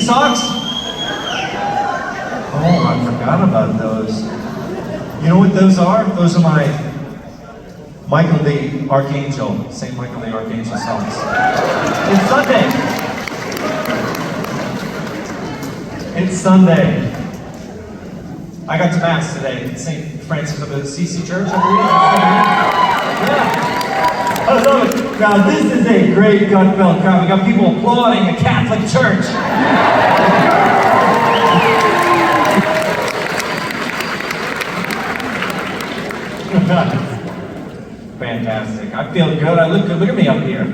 socks? Oh, I forgot about those. You know what those are? Those are my Michael the Archangel, St. Michael the Archangel socks. It's Sunday. It's Sunday. I got to Mass today at St. Francis of Assisi Church, I believe. Yeah. I love it. Now, this is a great Gutfeld crowd. We got people applauding the Catholic Church. Fantastic. I feel good. I look good. Look at me up here.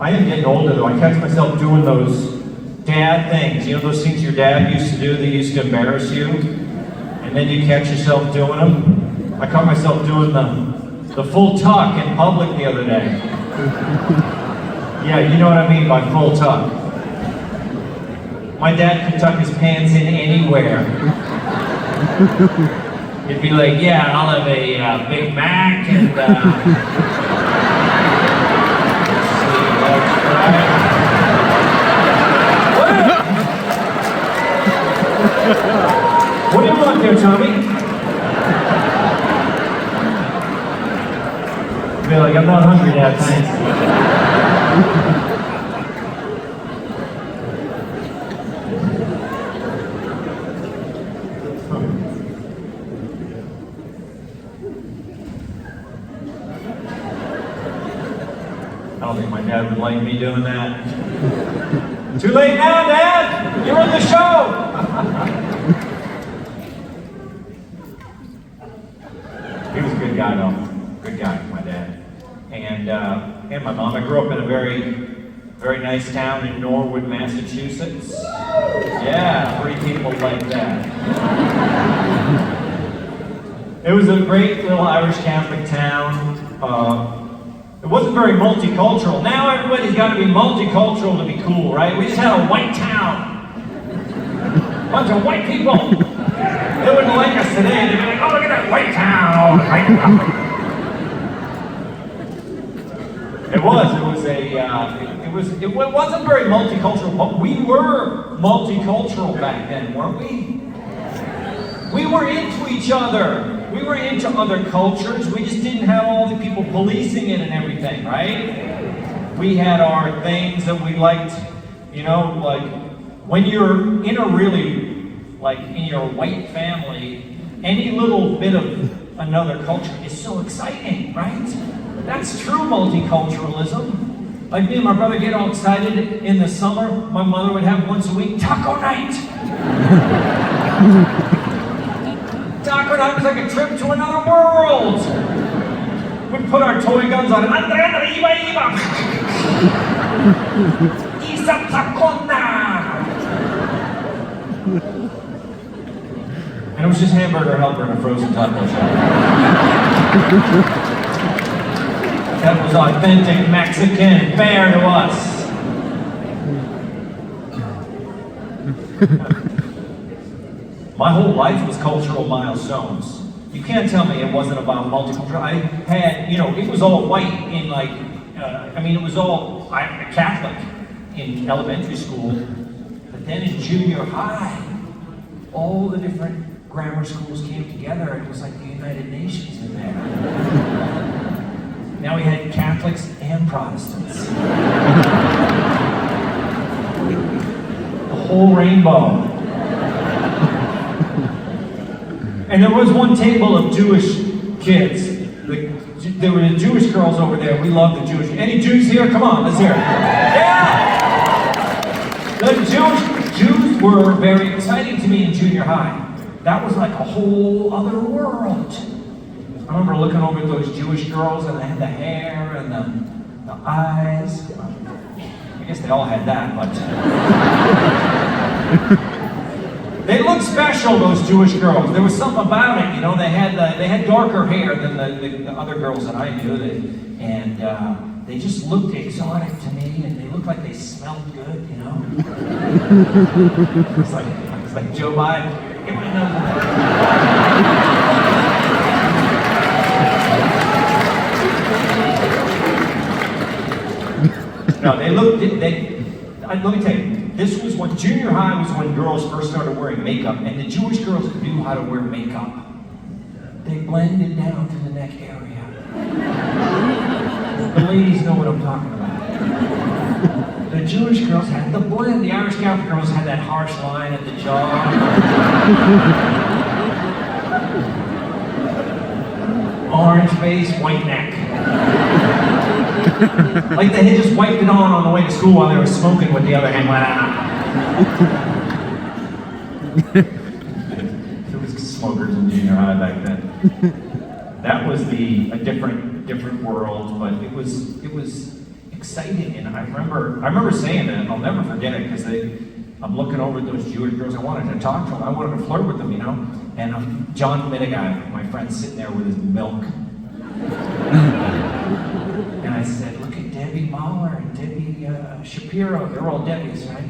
I am getting older though. I catch myself doing those dad things. You know those things your dad used to do that used to embarrass you? And then you catch yourself doing them? I caught myself doing the full tuck in public the other day. Yeah, you know what I mean by full tuck. My dad could tuck his pants in anywhere. He'd be like, yeah, I'll have a Big Mac and what do you want there, Tommy? Be like, I'm not hungry, Dad, thanks. I don't think my dad would like me doing that. Too late now, Dad! You're on the show! He was a good guy, though. Good guy, my dad. And my mom. I grew up in a very, very nice town in Norwood, Massachusetts. Yeah, 3 people like that. It was a great little Irish Catholic town. It wasn't very multicultural. Now everybody's got to be multicultural to be cool, right? We just had a white town. A bunch of white people. They wouldn't like us today. They'd be like, oh, look at that white town. It wasn't very multicultural, but we were multicultural back then, weren't we? We were into each other. We were into other cultures. We just didn't have all the people policing it and everything, right? We had our things that we liked, you know, like when you're in a really, like in your white family, any little bit of another culture is so exciting, right? That's true multiculturalism. Like me and my brother get all excited in the summer. My mother would have once a week taco night. Taco night was like a trip to another world. We'd put our toy guns on it. Isa tacona. And it was just hamburger helper in a frozen taco shop. That was authentic Mexican, fair to us. My whole life was cultural milestones. You can't tell me it wasn't about multicultural. I had, you know, it was all white in like, it was all Catholic in elementary school. But then in junior high, all the different grammar schools came together. It was like the United Nations in there. Now we had Catholics and Protestants. The whole rainbow. And there was one table of Jewish kids. There were the Jewish girls over there. We love the Jewish. Any Jews here? Come on, let's hear it. Yeah! The Jews were very exciting to me in junior high. That was like a whole other world. I remember looking over at those Jewish girls and they had the hair and the eyes. I guess they all had that, but they looked special, those Jewish girls. There was something about it, you know. They had darker hair than the other girls that I knew, and they just looked exotic to me, and they looked like they smelled good, you know. It's like Joe Biden. Give me another. No, they looked, let me tell you, this was when junior high was when girls first started wearing makeup, and the Jewish girls knew how to wear makeup. They blended down to the neck area. The ladies know what I'm talking about. The Jewish girls had the blend. The Irish Catholic girls had that harsh line at the jaw. Orange face, white neck. Like they had just wiped it on the way to school while they were smoking with the other hand went out. There was smokers in junior high back then. That was a different world, but it was exciting, and I remember saying that, and I'll never forget it because I'm looking over at those Jewish girls. I wanted to talk to them. I wanted to flirt with them, you know. And John Minigai, my friend, sitting there with his milk. And I said, look at Debbie Mahler and Debbie Shapiro. They're all Debbies, right?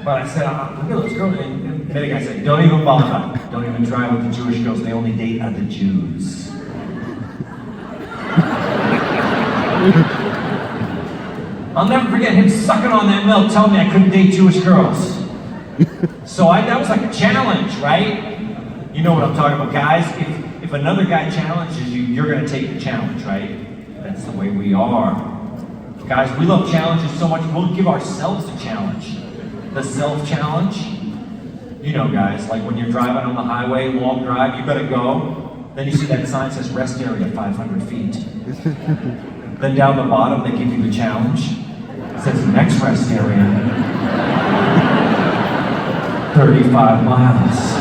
But I said, look at those girls. And Minigai said, don't even bother. Don't even try with the Jewish girls. They only date other Jews. I'll never forget him sucking on that milk, telling me I couldn't date Jewish girls. So that was like a challenge, right? You know what I'm talking about, guys. If another guy challenges you, you're going to take the challenge, right? That's the way we are. Guys, we love challenges so much, we'll give ourselves a challenge. The self-challenge. You know, guys, like when you're driving on the highway, long drive, you better go. Then you see that sign says rest area 500 feet. Then down the bottom, they give you the challenge. It says next rest area, 35 miles.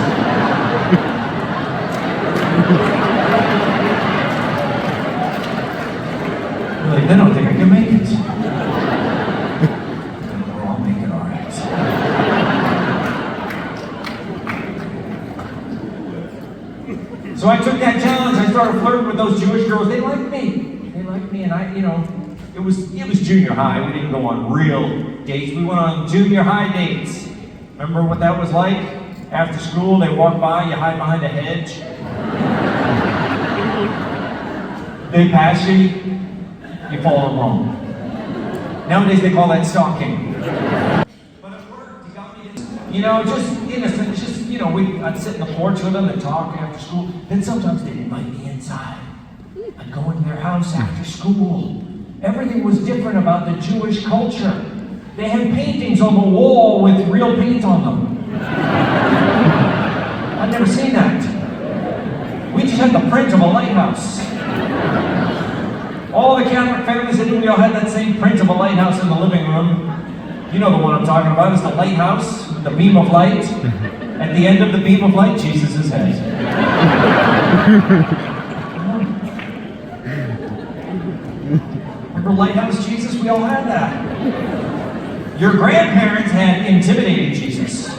You're like, they don't think I can make it. Well, I'll make it all right. So I took that challenge. I started flirting with those Jewish girls. They liked me. And I, you know, it was junior high. We didn't go on real dates. We went on junior high dates. Remember what that was like? After school, they walk by, you hide behind a hedge. They pass you, you follow them home. Nowadays they call that stalking. But it worked. You got me. You know, just innocent. Just, you know, I'd sit in the porch with them and talk after school. Then sometimes they'd invite me inside. I'd go into their house after school. Everything was different about the Jewish culture. They had paintings on the wall with real paint on them. I'd never seen that. We just had the print of a lighthouse. All the Catholic families in Italy all had that same print of a lighthouse in the living room. You know the one I'm talking about. It's the lighthouse with the beam of light. At the end of the beam of light, Jesus' head. Remember Lighthouse Jesus? We all had that. Your grandparents had intimidating Jesus.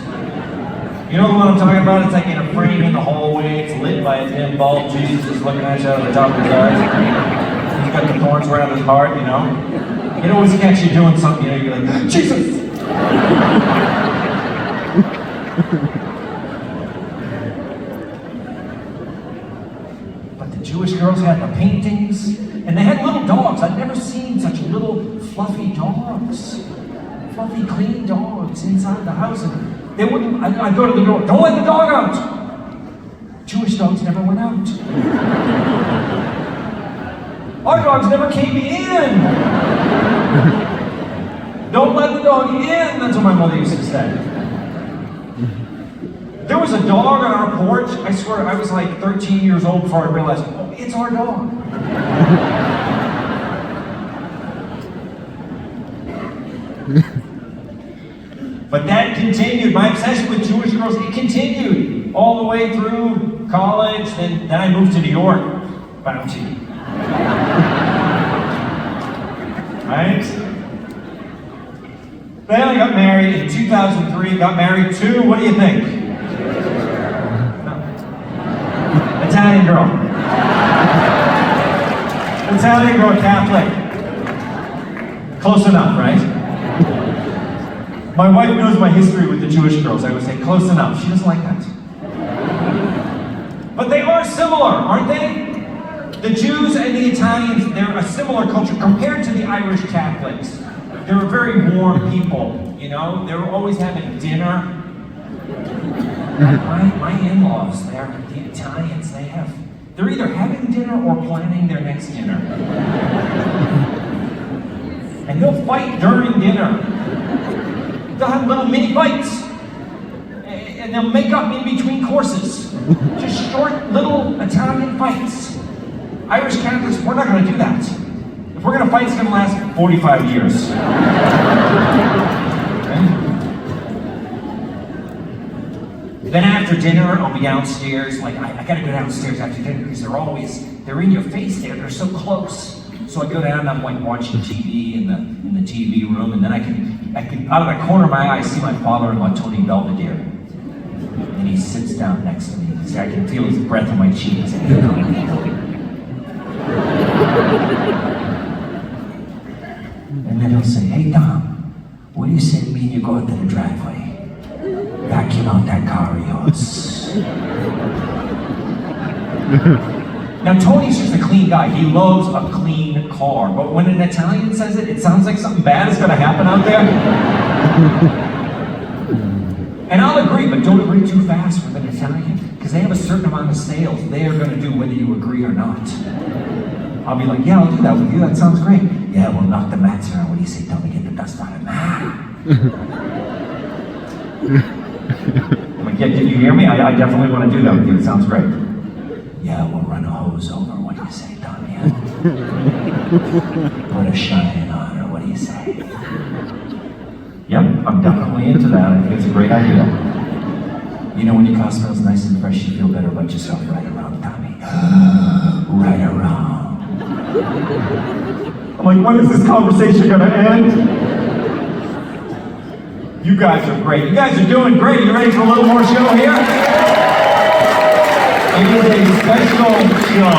You know the one I'm talking about? It's like in a frame in the hallway. It's lit by a dim bulb. Jesus is looking at you out of the top of his eyes. He's got the thorns around his heart, you know? He'd always catch you doing something, you know, you're like, Jesus! But the Jewish girls had the paintings, and they had little dogs. I'd never seen such little fluffy dogs. Fluffy, clean dogs inside the house. And they wouldn't, I'd go to the door, don't let the dog out! Jewish dogs never went out. Our dogs never came in! Don't let the dog in! That's what my mother used to say. There was a dog on our porch. I swear, I was like 13 years old before I realized, oh, it's our dog. But that continued. My obsession with Jewish girls, it continued all the way through college. Then I moved to New York. Bounty. Right? Then I got married in 2003. Got married to, what do you think? No. Italian girl. Italian girl, Catholic. Close enough, right? My wife knows my history with the Jewish girls. I would say close enough. She doesn't like that. But they are similar, aren't they? The Jews and the Italians, they're a similar culture compared to the Irish Catholics. They're a very warm people, you know? They're always having dinner. My in-laws, the Italians, they're either having dinner or planning their next dinner. And they'll fight during dinner. They'll have little mini fights. And they'll make up in between courses. Just short, little Italian fights. Irish Catholics, we're not going to do that. If we're going to fight, it's going to last 45 years. Okay? Then after dinner, I'll be downstairs. Like, I got to go downstairs after dinner because they're in your face there. They're so close. So I go down and I'm like watching TV in the TV room, and then I can out of the corner of my eye see my father-in-law, Tony Belvedere. And he sits down next to me. See, I can feel his breath on my cheeks. And then he'll say, "Hey Tom, what do you say to me and you go out to the driveway? Vacuum out that car of yours." Now Tony's just a clean guy. He loves a clean car. But when an Italian says it, it sounds like something bad is going to happen out there. And I'll agree, but don't agree too fast with an Italian, because they have a certain amount of sales they are going to do whether you agree or not. I'll be like, "Yeah, I'll do that with you. That sounds great." "Yeah, we'll knock the mats around. What do you say? Tell me, get the dust out of them." I'm like, "Yeah, did you hear me? I definitely want to do that with you. It sounds great." "Yeah, we'll run a hose over. What do you say, Tom? Yeah? Put a shine on, or what do you say?" Yep, I'm definitely into that. I think it's a great idea. You know, when your car smells nice and fresh, you feel better about yourself. Right around, Tommy. Right around. I'm like, when is this conversation gonna end? You guys are great. You guys are doing great. You ready for a little more show here? It is a special show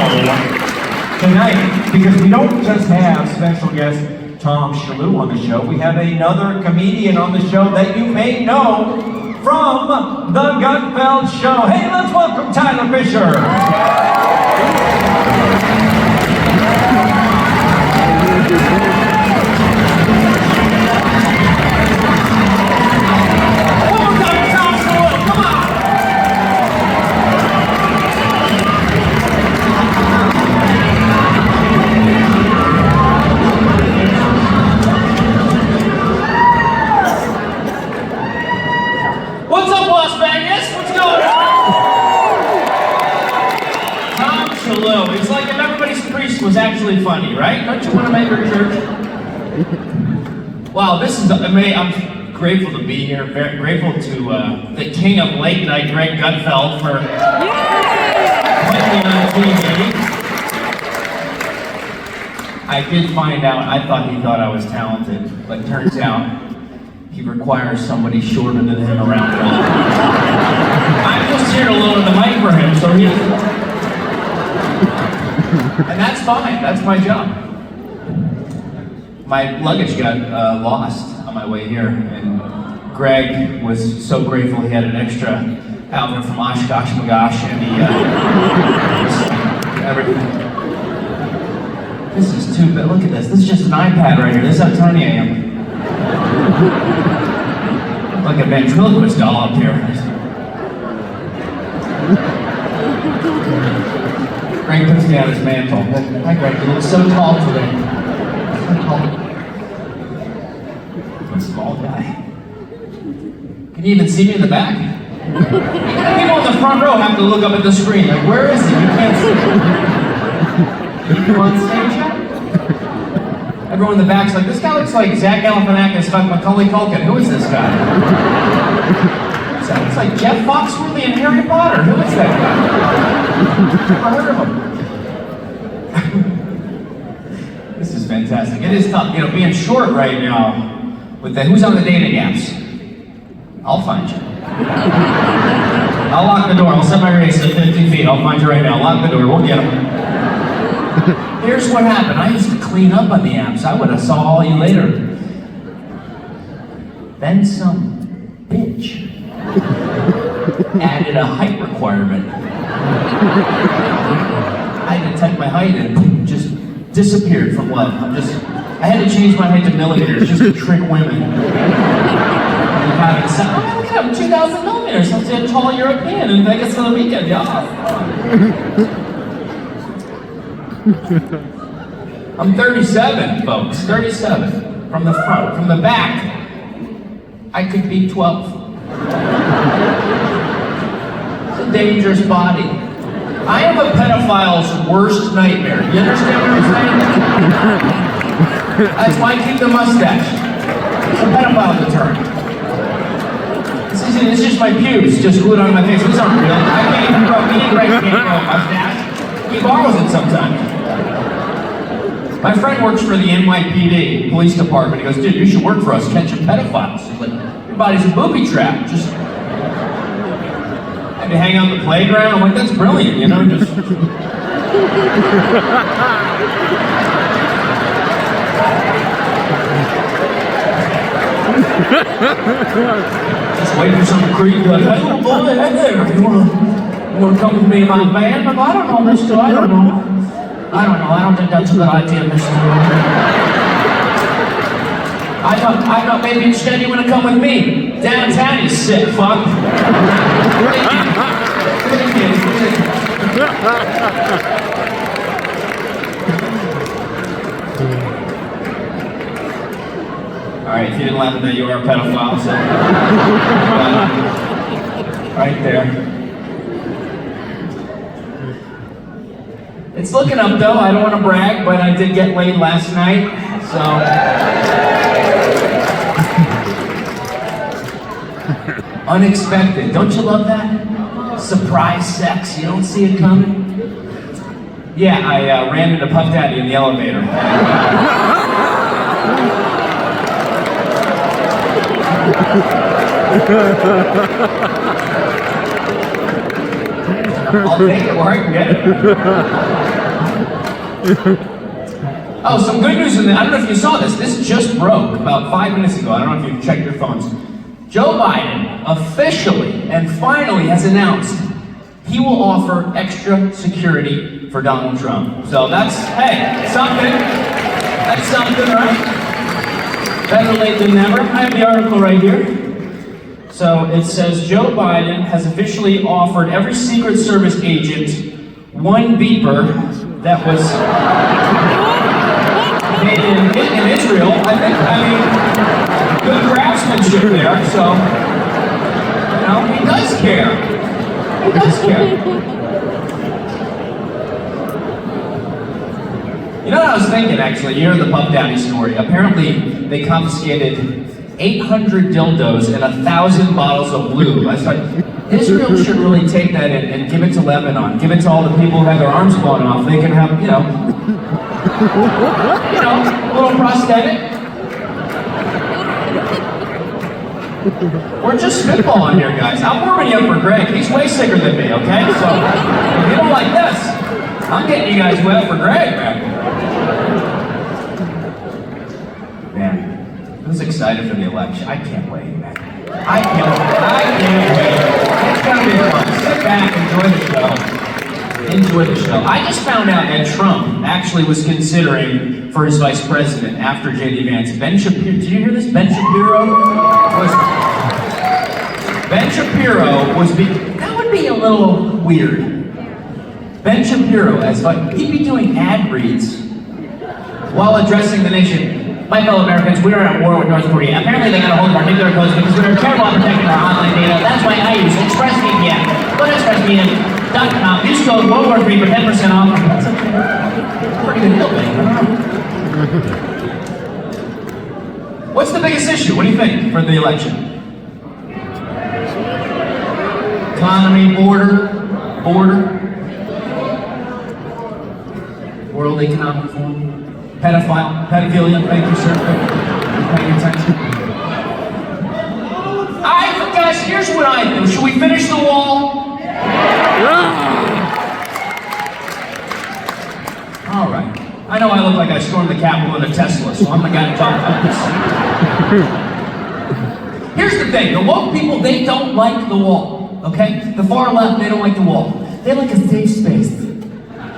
tonight because we don't just have special guest Tom Shillue on the show. We have another comedian on the show that you may know from the Gutfeld show. Hey, let's welcome Tyler Fischer. It's like if everybody's priest was actually funny, right? Don't you want to make your church? Wow, this is amazing. I'm grateful to be here. Very grateful to the king of late night, Greg Gutfeld, for putting me on TV. I did find out, I thought he thought I was talented, but turns out he requires somebody shorter than him around him. I'm just here to load the mic for him, so he... And that's fine, that's my job. My luggage got lost on my way here, and Greg was so grateful he had an extra outfit from Oshkosh Magash, and he, everything. This is too bad, look at this. This is just an iPad right here, this is how tiny I am. Like a ventriloquist doll up here. Greg puts me on his mantle. Hi Greg, you look so tall today. So tall. I'm a small guy. Can you even see me in the back? People in the front row have to look up at the screen. Like, where is he? You can't see him. You on stage yet? Everyone in the back's like, this guy looks like Zach Galifianakis stuck Macaulay Culkin. Who is this guy? It's like Jeff Foxworthy and Harry Potter. Who is that guy? Never heard of him. This is fantastic. It is tough, you know, being short right now. With the who's on the dating apps? I'll find you. I'll lock the door. I'll set my race at 50 feet. I'll find you right now. I'll lock the door. We'll get him. Here's what happened. I used to clean up on the apps. I would have saw all you later. Then some bitch added a height requirement. I did type my height and just disappeared from love. I had to change my height to millimeters just to trick women. Having some, oh, look at him, 2,000 millimeters. I'm a tall European in Vegas for the weekend, yeah. I'm 37, folks, 37. From the front. From the back, I could be 12. It's a dangerous body. I am a pedophile's worst nightmare. You understand what I'm saying? That's why I keep the mustache. It's a pedophile deterrent. This is just my pubes, just glued on my face. These aren't real. I can't even grow. He can't grow a mustache. He borrows it sometimes. My friend works for the NYPD police department. He goes, dude, you should work for us, catching pedophiles. He's like, your body's a booby trap. Just had to hang out on the playground. I'm like, that's brilliant, you know, just. Just wait for some creep like, hey little boy, hey there, you wanna come with me in my van? But I don't know, mister, I don't know. I don't think that's a good idea, mister. I thought maybe instead you wanna come with me. Downtown, you sick fuck. Alright, if you didn't laugh at that, you are a pedophile, so. Right there. It's looking up though, I don't want to brag, but I did get laid last night, so. Unexpected, don't you love that? Surprise sex, you don't see it coming? Yeah, I ran into Puff Daddy in the elevator. I'll take it where I can get it. Oh, some good news in there. I don't know if you saw this. This just broke about 5 minutes ago. I don't know if you've checked your phones. Joe Biden officially and finally has announced he will offer extra security for Donald Trump. So that's, hey, something. That's something, right? Better late than never. I have the article right here. So it says Joe Biden has officially offered every Secret Service agent one beeper that was made in Israel. I mean, good craftsmanship there. So, you know, he does care. He does care. You know what I was thinking, actually? You heard the Puff Daddy story. Apparently, they confiscated 800 dildos and 1,000 bottles of lube. I thought, Israel should really take that and give it to Lebanon. Give it to all the people who had their arms blown off. They can have, you know, a little prosthetic. We're just spitballing here, guys. I'm warming you up for Greg. He's way sicker than me, okay? So, if you don't like this, I'm getting you guys wet for Greg, man. Who's excited for the election? I can't wait, man. I can't wait. It's gonna be fun. Sit back, enjoy the show. I just found out that Trump actually was considering for his vice president after J.D. Vance. Ben Shapiro, did you hear this? Ben Shapiro was that would be a little weird. Ben Shapiro, he'd be doing ad reads while addressing the nation. My fellow Americans, we are at war with North Korea. Apparently they got a hold of our nuclear codes because we are terrible at protecting our online data. That's why I use ExpressVPN. Go to ExpressVPN.com. Use code World War III for 10% off. That's a pretty good deal, man. What's the biggest issue? What do you think for the election? Economy, border. World Economic Forum. Pedophilia, thank you, sir, for paying attention. Guys, here's what I think. Should we finish the wall? All right. I know I look like I stormed the Capitol in a Tesla, so I'm the guy to talk about this. Here's the thing. The woke people, they don't like the wall, okay? The far left, they don't like the wall. They like a safe space.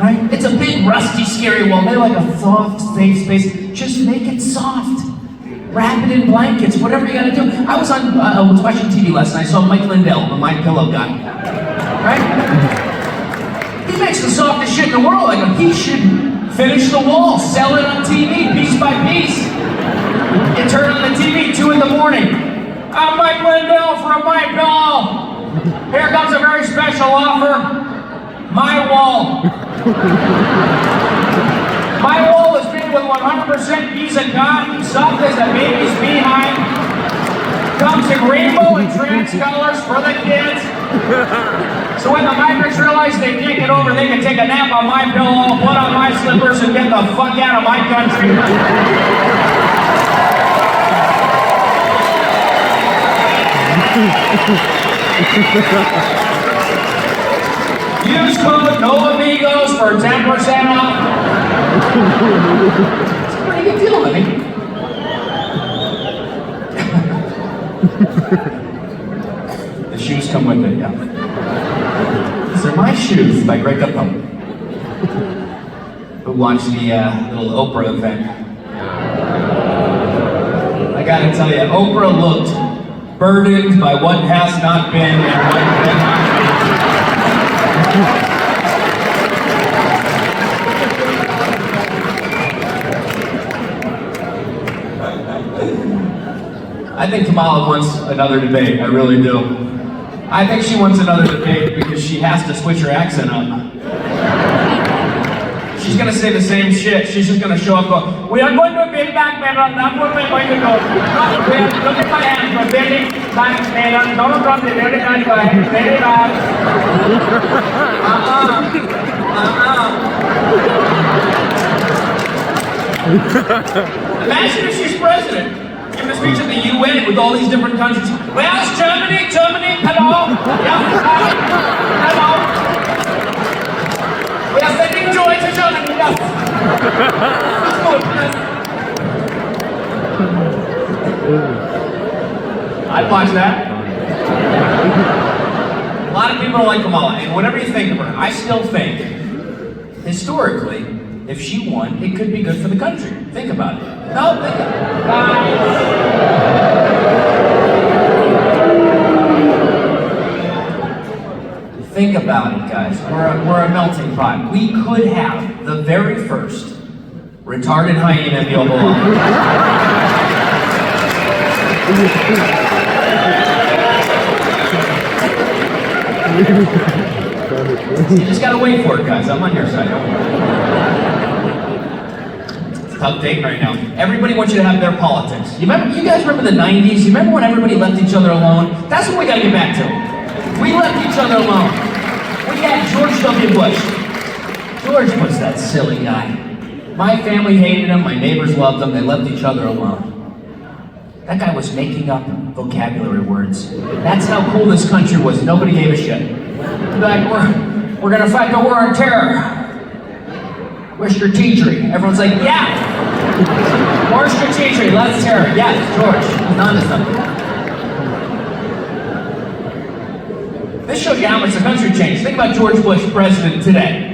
right? It's a big, rusty, scary wall. They like a soft, safe space. Just make it soft. Wrap it in blankets, whatever you gotta do. I was watching TV last night. I saw Mike Lindell, the My Pillow guy. Right? He makes the softest shit in the world. Like, he should finish the wall, sell it on TV, piece by piece. You turn on the TV, 2 in the morning. I'm Mike Lindell from My Pillow. Here comes a very special offer. My wall. My wall is made with 100% bees and cotton, soft as a baby's behind. Comes in rainbow and trans colors for the kids. So when the migrants realize they can't get over, they can take a nap on my pillow, put on my slippers, and get the fuck out of my country. Use code No Amigos for 10% off. It's a pretty good deal, I think. The shoes come with it, yeah. These are my shoes by Greg Gutfeld, who watched the little Oprah event. I gotta tell you, Oprah looked burdened by what has not been and what cannot be. I think Kamala wants another debate, I really do. I think she wants another debate because she has to switch her accent up. She's gonna say the same shit. She's just gonna show up and go, we are going to build back better, that's what we're going to do. Look at my hands, we're building back better. Don't drop the building back, very bad. Imagine if she's president. Give a speech at the UN with all these different countries. Where's Germany? Germany, hello? Yeah, hello? We are sending joy to Germany, yes. I'd watch that. A lot of people don't like Kamala, and whatever you think of her, I still think, historically, if she won, it could be good for the country. Think about it. No, think about it. Think about it, guys. We're a melting pot. We could have the very first retarded hyena in the Oval Office. You just gotta wait for it, guys. I'm on your side. It's a tough date right now. Everybody wants you to have their politics. You guys remember the 90s? You remember when everybody left each other alone? That's what we gotta get back to. We left each other alone. We had George W. Bush. George was that silly guy. My family hated him, my neighbors loved him, they left each other alone. That guy was making up vocabulary words. That's how cool this country was. Nobody gave a shit. Like, we're gonna fight the war on terror. We're strategic. Everyone's like, yeah! More strategic, less terror. Yes, George. He's onto something. This shows you how much the country changed. Think about George Bush, president today.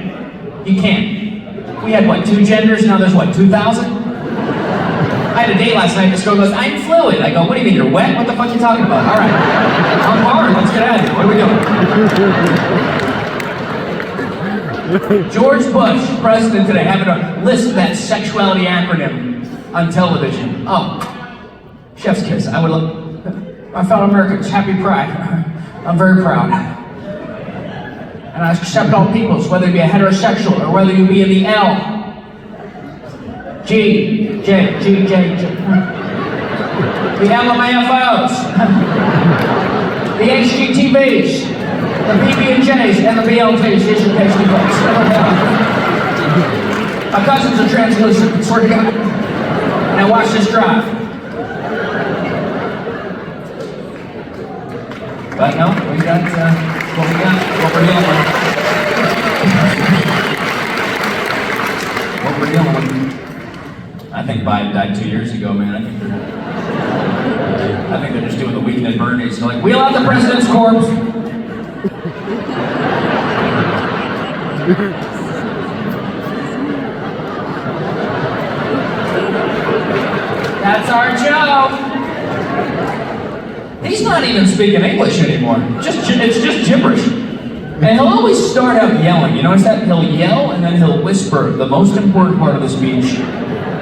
You can't. We had, what, 2 genders? Now there's, what, 2,000? I had a date last night. This girl goes, I'm fluid. I go, what do you mean, you're wet? What the fuck are you talking about? All right. I'm hard. Let's get out of here. What are we doing? George Bush, president today, having a list of that sexuality acronym on television. Oh, chef's kiss. I would love... My fellow Americans, happy Pride. I'm very proud. And I accept all peoples, whether you be a heterosexual or whether you be in the L. G, J, G, J, J. The LMAFOs. The HGTVs. The PB&Js and the BLTs. Here's your pasty folks. My cousins are translucent, swear to God. Now watch this drive. But no, we got what we're dealing with. What we're dealing with. I think Biden died 2 years ago, man. I think they're just doing the Weekend at Bernie's. They're like, wheel out the president's corpse. He's not even speaking English anymore. It's just gibberish. And he'll always start out yelling. You notice that? He'll yell and then he'll whisper the most important part of the speech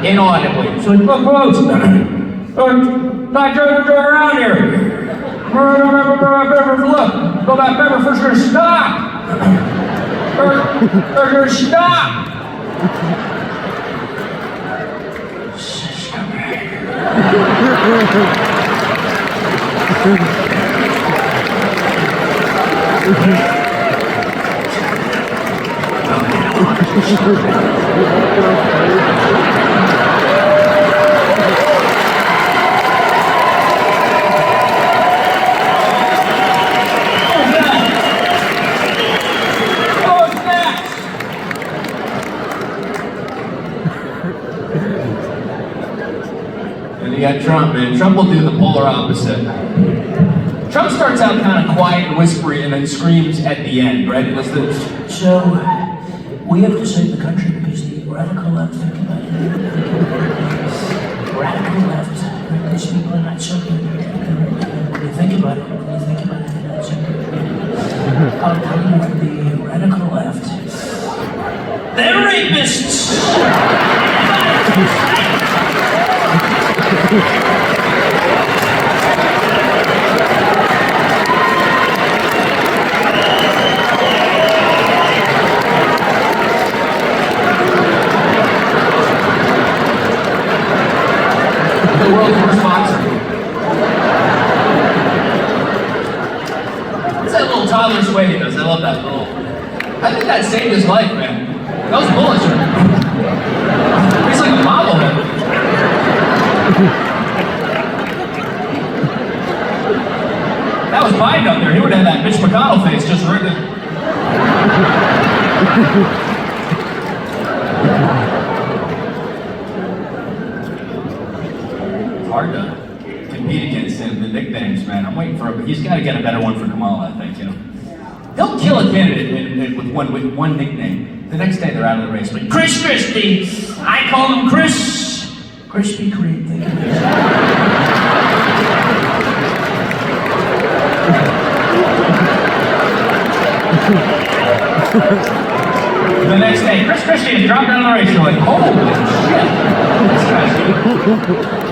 inaudibly. So like, look, folks, not driving around here. Look, go back, Fischer, stop. Fischer, stop. And you got Trump, man. Trump will do the polar opposite. Trump starts out kind of quiet and whispery and then screams at the end, right? So, we have to save the country because the radical left think about it. Radical left, these people are not so good. When you think about it, they're not so good. I'll tell you, the radical left, they're rapists! The world's worst boxer. What's that little toddler sway he does? I love that little. I think that saved his life, man. Those bullets are. He's like a bobblehead. That was Biden up there. He would have that Mitch McConnell face just right there. Hard to compete against him, the nicknames, man. I'm waiting for him. He's got to get a better one for Kamala, I think, you know. He'll kill a candidate with one nickname. The next day they're out of the race. But Chris Christie, I call him Chris Krispy Kreme. The next day, Chris Christie is dropped out of the race. You're like, holy shit. This guy's good.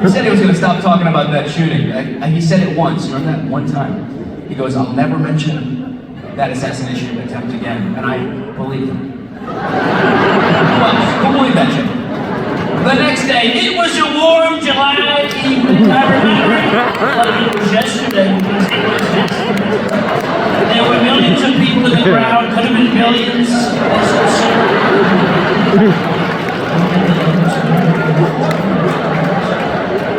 He said he was going to stop talking about that shooting. He said it once. Remember that one time? He goes, I'll never mention that assassination attempt again. And I believe him. Well, who believe that shit? The next day, it was a warm July evening. I remember it like it was yesterday. There were millions of people in the crowd. Could have been billions.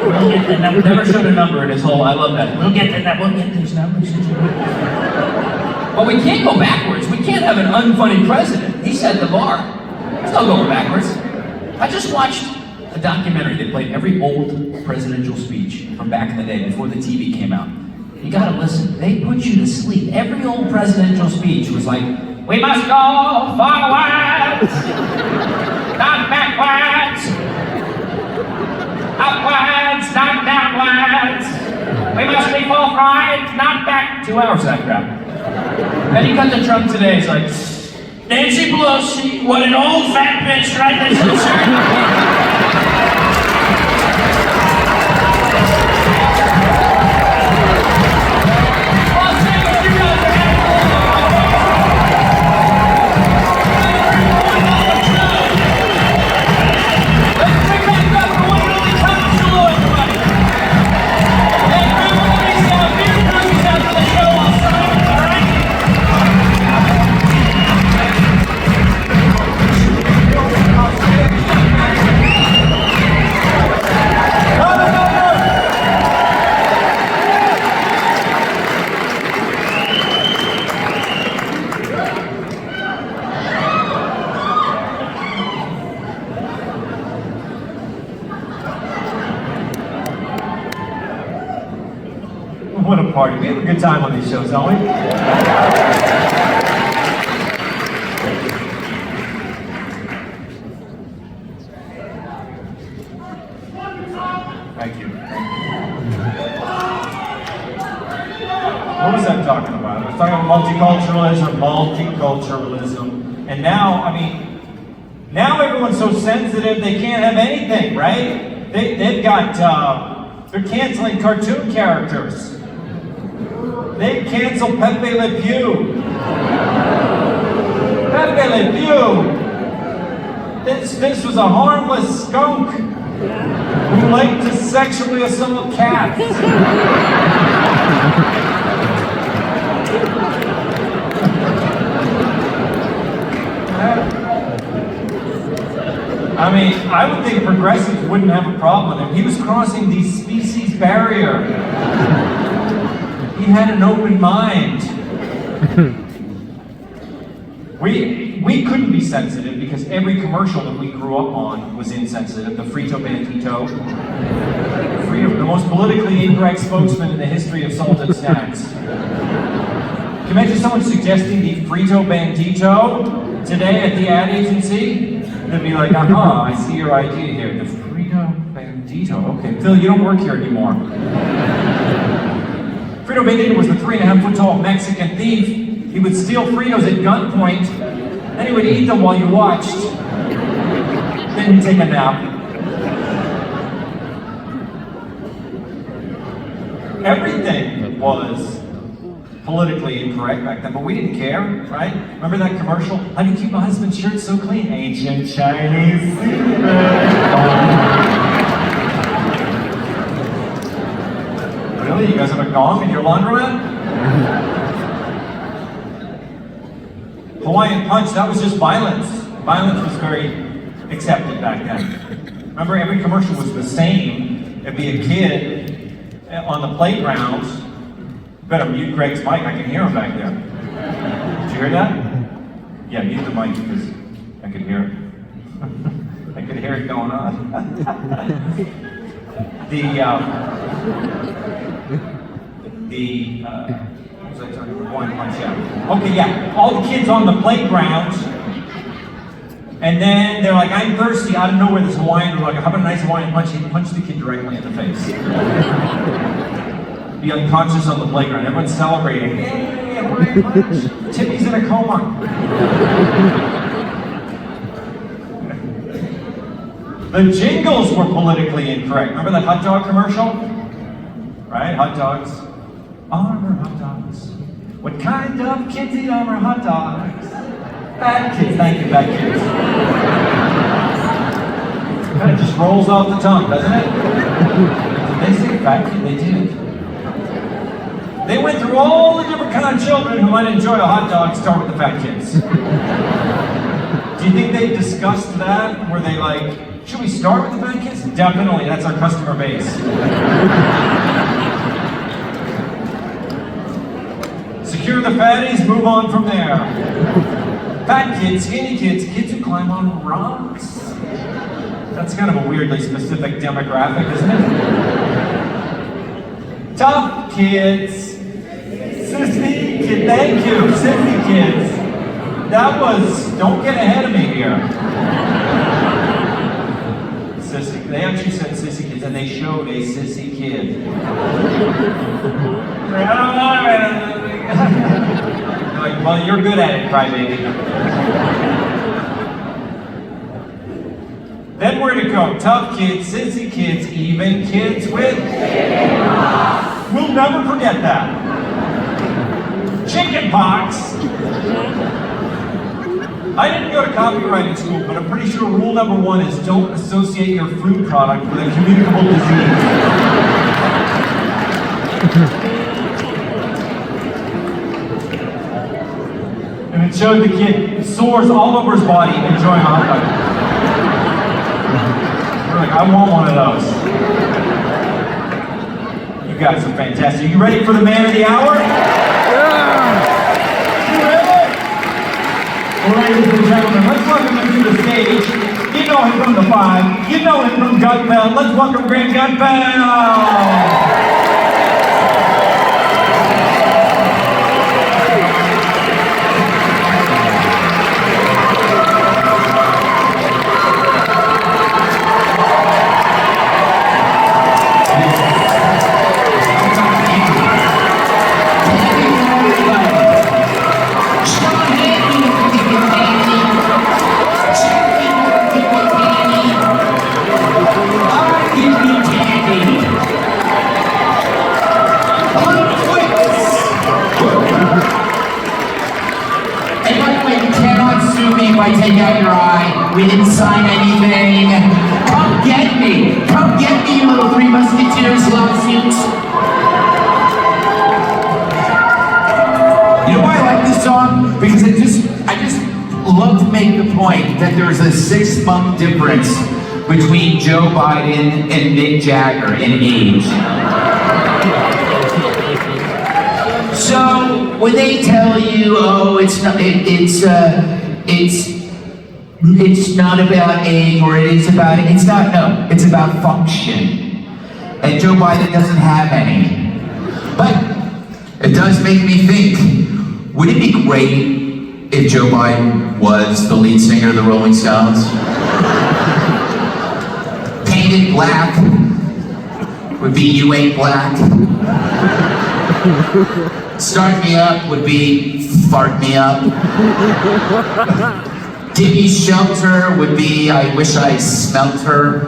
We'll get the number. Never showed a number in his whole. I love that. We'll get these numbers. But we can't go backwards. We can't have an unfunny president. He set the bar. There's no going backwards. I just watched a documentary that played every old presidential speech from back in the day before the TV came out. You gotta listen. They put you to sleep. Every old presidential speech was like, we must go forwards, not backwards. Upwards, not downwards. We must be forthright, not back. 2 hours of that crap. Then he cut to Trump today. He's like, Nancy Pelosi, what an old fat bitch, right? That's absurd. What a party. We have a good time on these shows, don't we? What was I talking about? I was talking about multiculturalism. And now, I mean, now everyone's so sensitive they can't have anything, right? They've got, they're canceling cartoon characters. They canceled Pepe Le Pew. Pepe Le Pew! This was a harmless skunk who liked to sexually assault cats. I mean, I would think progressives wouldn't have a problem with him. He was crossing the species barrier. He had an open mind. We couldn't be sensitive because every commercial that we grew up on was insensitive. The Frito Bandito. Frito, the most politically incorrect spokesman in the history of salted snacks. Can you imagine someone suggesting the Frito Bandito today at the ad agency? They'd be like, I see your idea here. The Frito Bandito. Okay, Phil, you don't work here anymore. Frito Bandito was the 3.5-foot tall Mexican thief. He would steal Fritos at gunpoint, then he would eat them while you watched. Then he'd take a nap. Everything was politically incorrect back then, but we didn't care, right? Remember that commercial? How do you keep my husband's shirt so clean? Ancient Chinese secret. Really? You guys have a gong in your laundromat? Hawaiian Punch, that was just violence. Violence was very accepted back then. Remember, every commercial was the same. It'd be a kid on the playground. Better mute Greg's mic, I can hear him back there. Did you hear that? Yeah, mute the mic because I could hear it. I could hear it going on. What was I talking about? Hawaiian Punch, yeah. Okay, yeah, all the kids on the playground, and then they're like, I'm thirsty, out of nowhere this Hawaiian, we're like, how about a nice Hawaiian Punch? He punched the kid directly in the face. Be unconscious on the playground, everyone's celebrating. Yay, Hawaiian Punch! Timmy's in a coma. The jingles were politically incorrect. Remember that hot dog commercial? Right, hot dogs. Armor hot dogs. What kind of kids eat Armor hot dogs? Fat kids, thank you, fat kids. Kind of just rolls off the tongue, doesn't it? Did they say fat kid? They did. They went through all the different kind of children who might enjoy a hot dog, start with the fat kids. Do you think they discussed that? Were they like, should we start with the fat kids? Definitely, that's our customer base. Secure the fatties, move on from there. Fat kids, skinny kids, kids who climb on rocks. That's kind of a weirdly specific demographic, isn't it? Tough kids. Sissy kid, thank you, sissy kids. That was, don't get ahead of me here. Sissy, they actually said sissy kids and they showed a sissy kid. Like, well, you're good at it, crybaby. Then where'd it go? Tough kids, sissy kids, even kids with chicken. We'll never forget that. Chicken pox. I didn't go to copywriting school, but I'm pretty sure rule number 1 is don't associate your food product with a communicable disease. And it showed the kid sores all over his body enjoying a hot dog. We're like, I want one of those. You guys are fantastic. Are you ready for the man of the hour? Yeah! You ready? Well, ladies and gentlemen, let's welcome him to the stage. You know him from the 5. You know him from Gutfeld. Let's welcome Greg Gutfeld! I take out your eye. We didn't sign anything. Come get me. Come get me, you little Three Musketeers lawsuits. You know why I like this song? Because I just love to make the point that there's a 6-month difference between Joe Biden and Mick Jagger in age. So when they tell you, oh, it's not about age, or it is about it's not. No, it's about function. And Joe Biden doesn't have any. But it does make me think: would it be great if Joe Biden was the lead singer of the Rolling Stones? Painted black would be "You Ain't Black." Start me up would be "Fart Me Up." Give me shelter would be "I Wish I Smelt Her."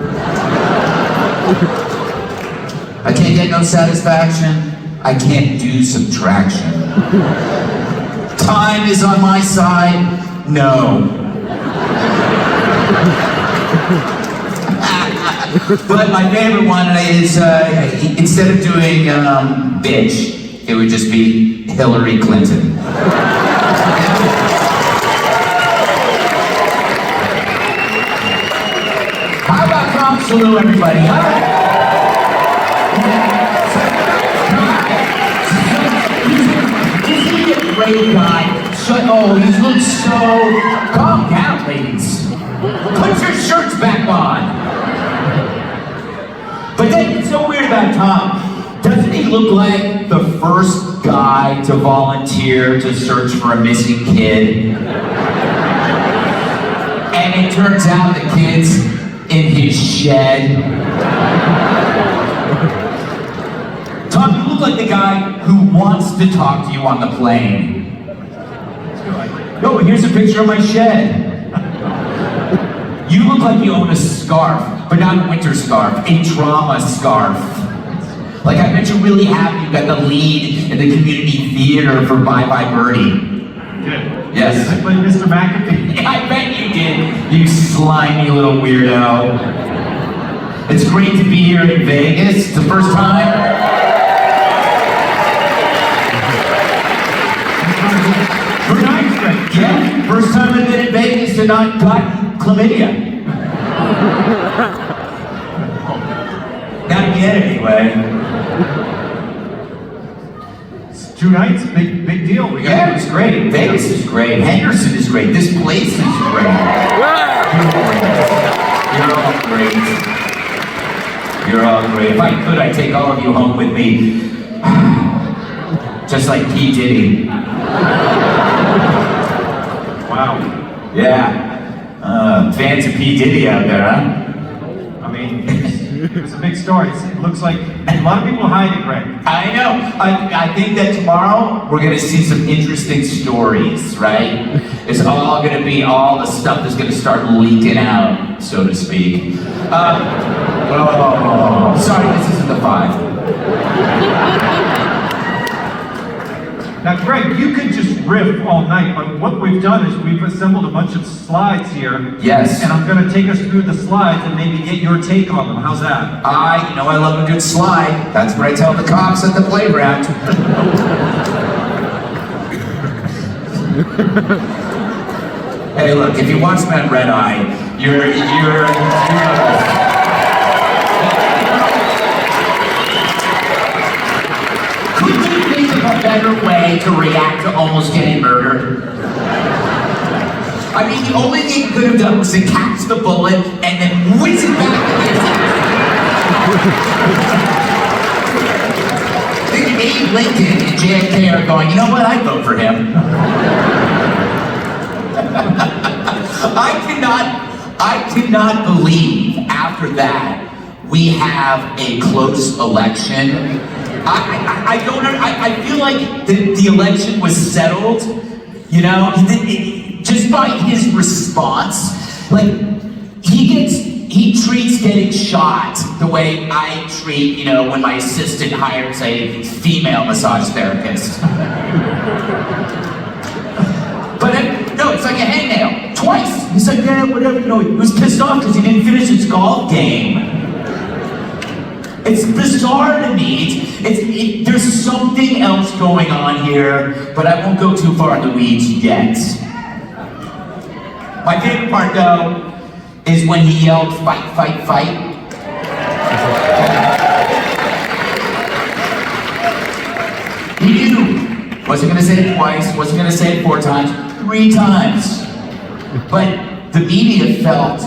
I can't get no satisfaction, I can't do subtraction. Time is on my side, no. But my favorite one is, instead of doing bitch, it would just be Hillary Clinton. How about Tom Shillue, everybody, huh? Isn't he a great guy? Oh, he looks so... Calm down, ladies. Put your shirts back on. But then it's so weird about Tom. Doesn't he look like the first guy to volunteer to search for a missing kid? And it turns out the kid's in his shed. Tom, you look like the guy who wants to talk to you on the plane. No, here's a picture of my shed. You look like you own a scarf, but not a winter scarf, a drama scarf. Like, I bet you're really happy you got the lead in the community theater for Bye Bye Birdie. Good. Yes. I played Mr. McAfee. I bet you did, you slimy little weirdo. It's great to be here in Vegas. It's the first time. Very nice, Greg. Yeah, first time I've been in Vegas and not got chlamydia. Not yet, anyway. It's 2 nights, big deal. Yeah, it was great. Vegas is great. Henderson is great. This place is great. You're all great. You're all great. If I could, I'd take all of you home with me. Just like P. Diddy. Wow. Yeah. Fans of P. Diddy out there, huh? I mean, it's a big story. It looks like a lot of people hide it, Greg. I know. I think that tomorrow we're going to see some interesting stories, right? It's all going to be all the stuff that's going to start leaking out, so to speak. Sorry, this isn't the 5. Now, Greg, you could just riff all night, but what we've done is we've assembled a bunch of slides here. Yes. And I'm going to take us through the slides and maybe get your take on them. How's that? I love a good slide. That's what I tell the cops at the playground. Hey, look, if you watch that Red Eye, you're a better way to react to almost getting murdered. I mean, the only thing you could have done was to catch the bullet and then whiz it back against it. I think Abe Lincoln and JFK are going, you know what, I'd vote for him. I cannot believe after that we have a close election. I feel like the election was settled, you know, just by his response. Like, he treats getting shot the way I treat, you know, when my assistant hires a female massage therapist. But no, it's like a hangnail. twice. He's like, yeah, whatever, you know, he was pissed off because he didn't finish his golf game. It's bizarre to me. There's something else going on here, but I won't go too far in the weeds yet. My favorite part, though, is when he yelled, fight, fight, fight. He knew. Wasn't gonna say it twice, wasn't gonna say it 4 times, 3 times. But the media felt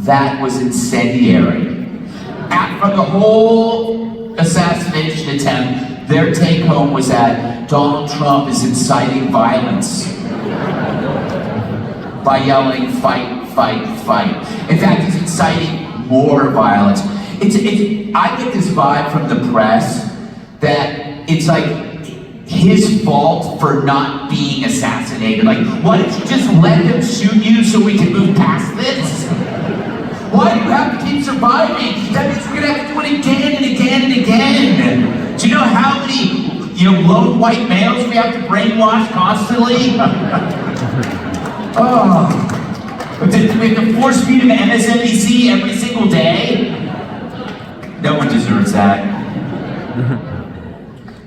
that was incendiary. From the whole assassination attempt, their take home was that Donald Trump is inciting violence by yelling, fight, fight, fight. In fact, he's inciting more violence. I get this vibe from the press that it's like his fault for not being assassinated. Like, why don't you just let them shoot you so we can move past this? Why do you have to keep surviving? That means we're gonna have to do it again and again and again. Do you know how many, lone white males we have to brainwash constantly? Oh, do we have to force feed them MSNBC every single day? No one deserves that.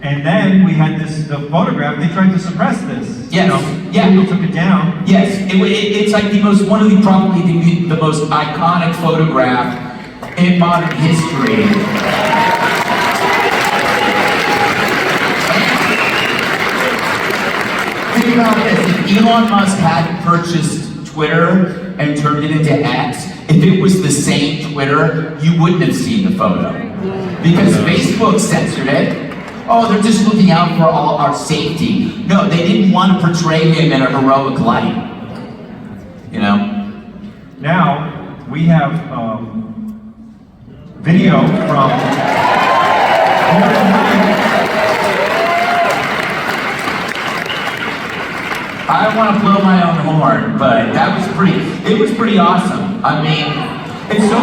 And then we had the photograph, they tried to suppress this. Yes, yeah. People took it down. Yes, it's like probably the most iconic photograph in modern history. Think about this, if Elon Musk hadn't purchased Twitter and turned it into X, if it was the same Twitter, you wouldn't have seen the photo. Because Facebook censored it. Oh, they're just looking out for all our safety. No, they didn't want to portray him in a heroic light. You know? Now, we have video from... I don't want to blow my own horn, but it was pretty awesome. I mean, it's so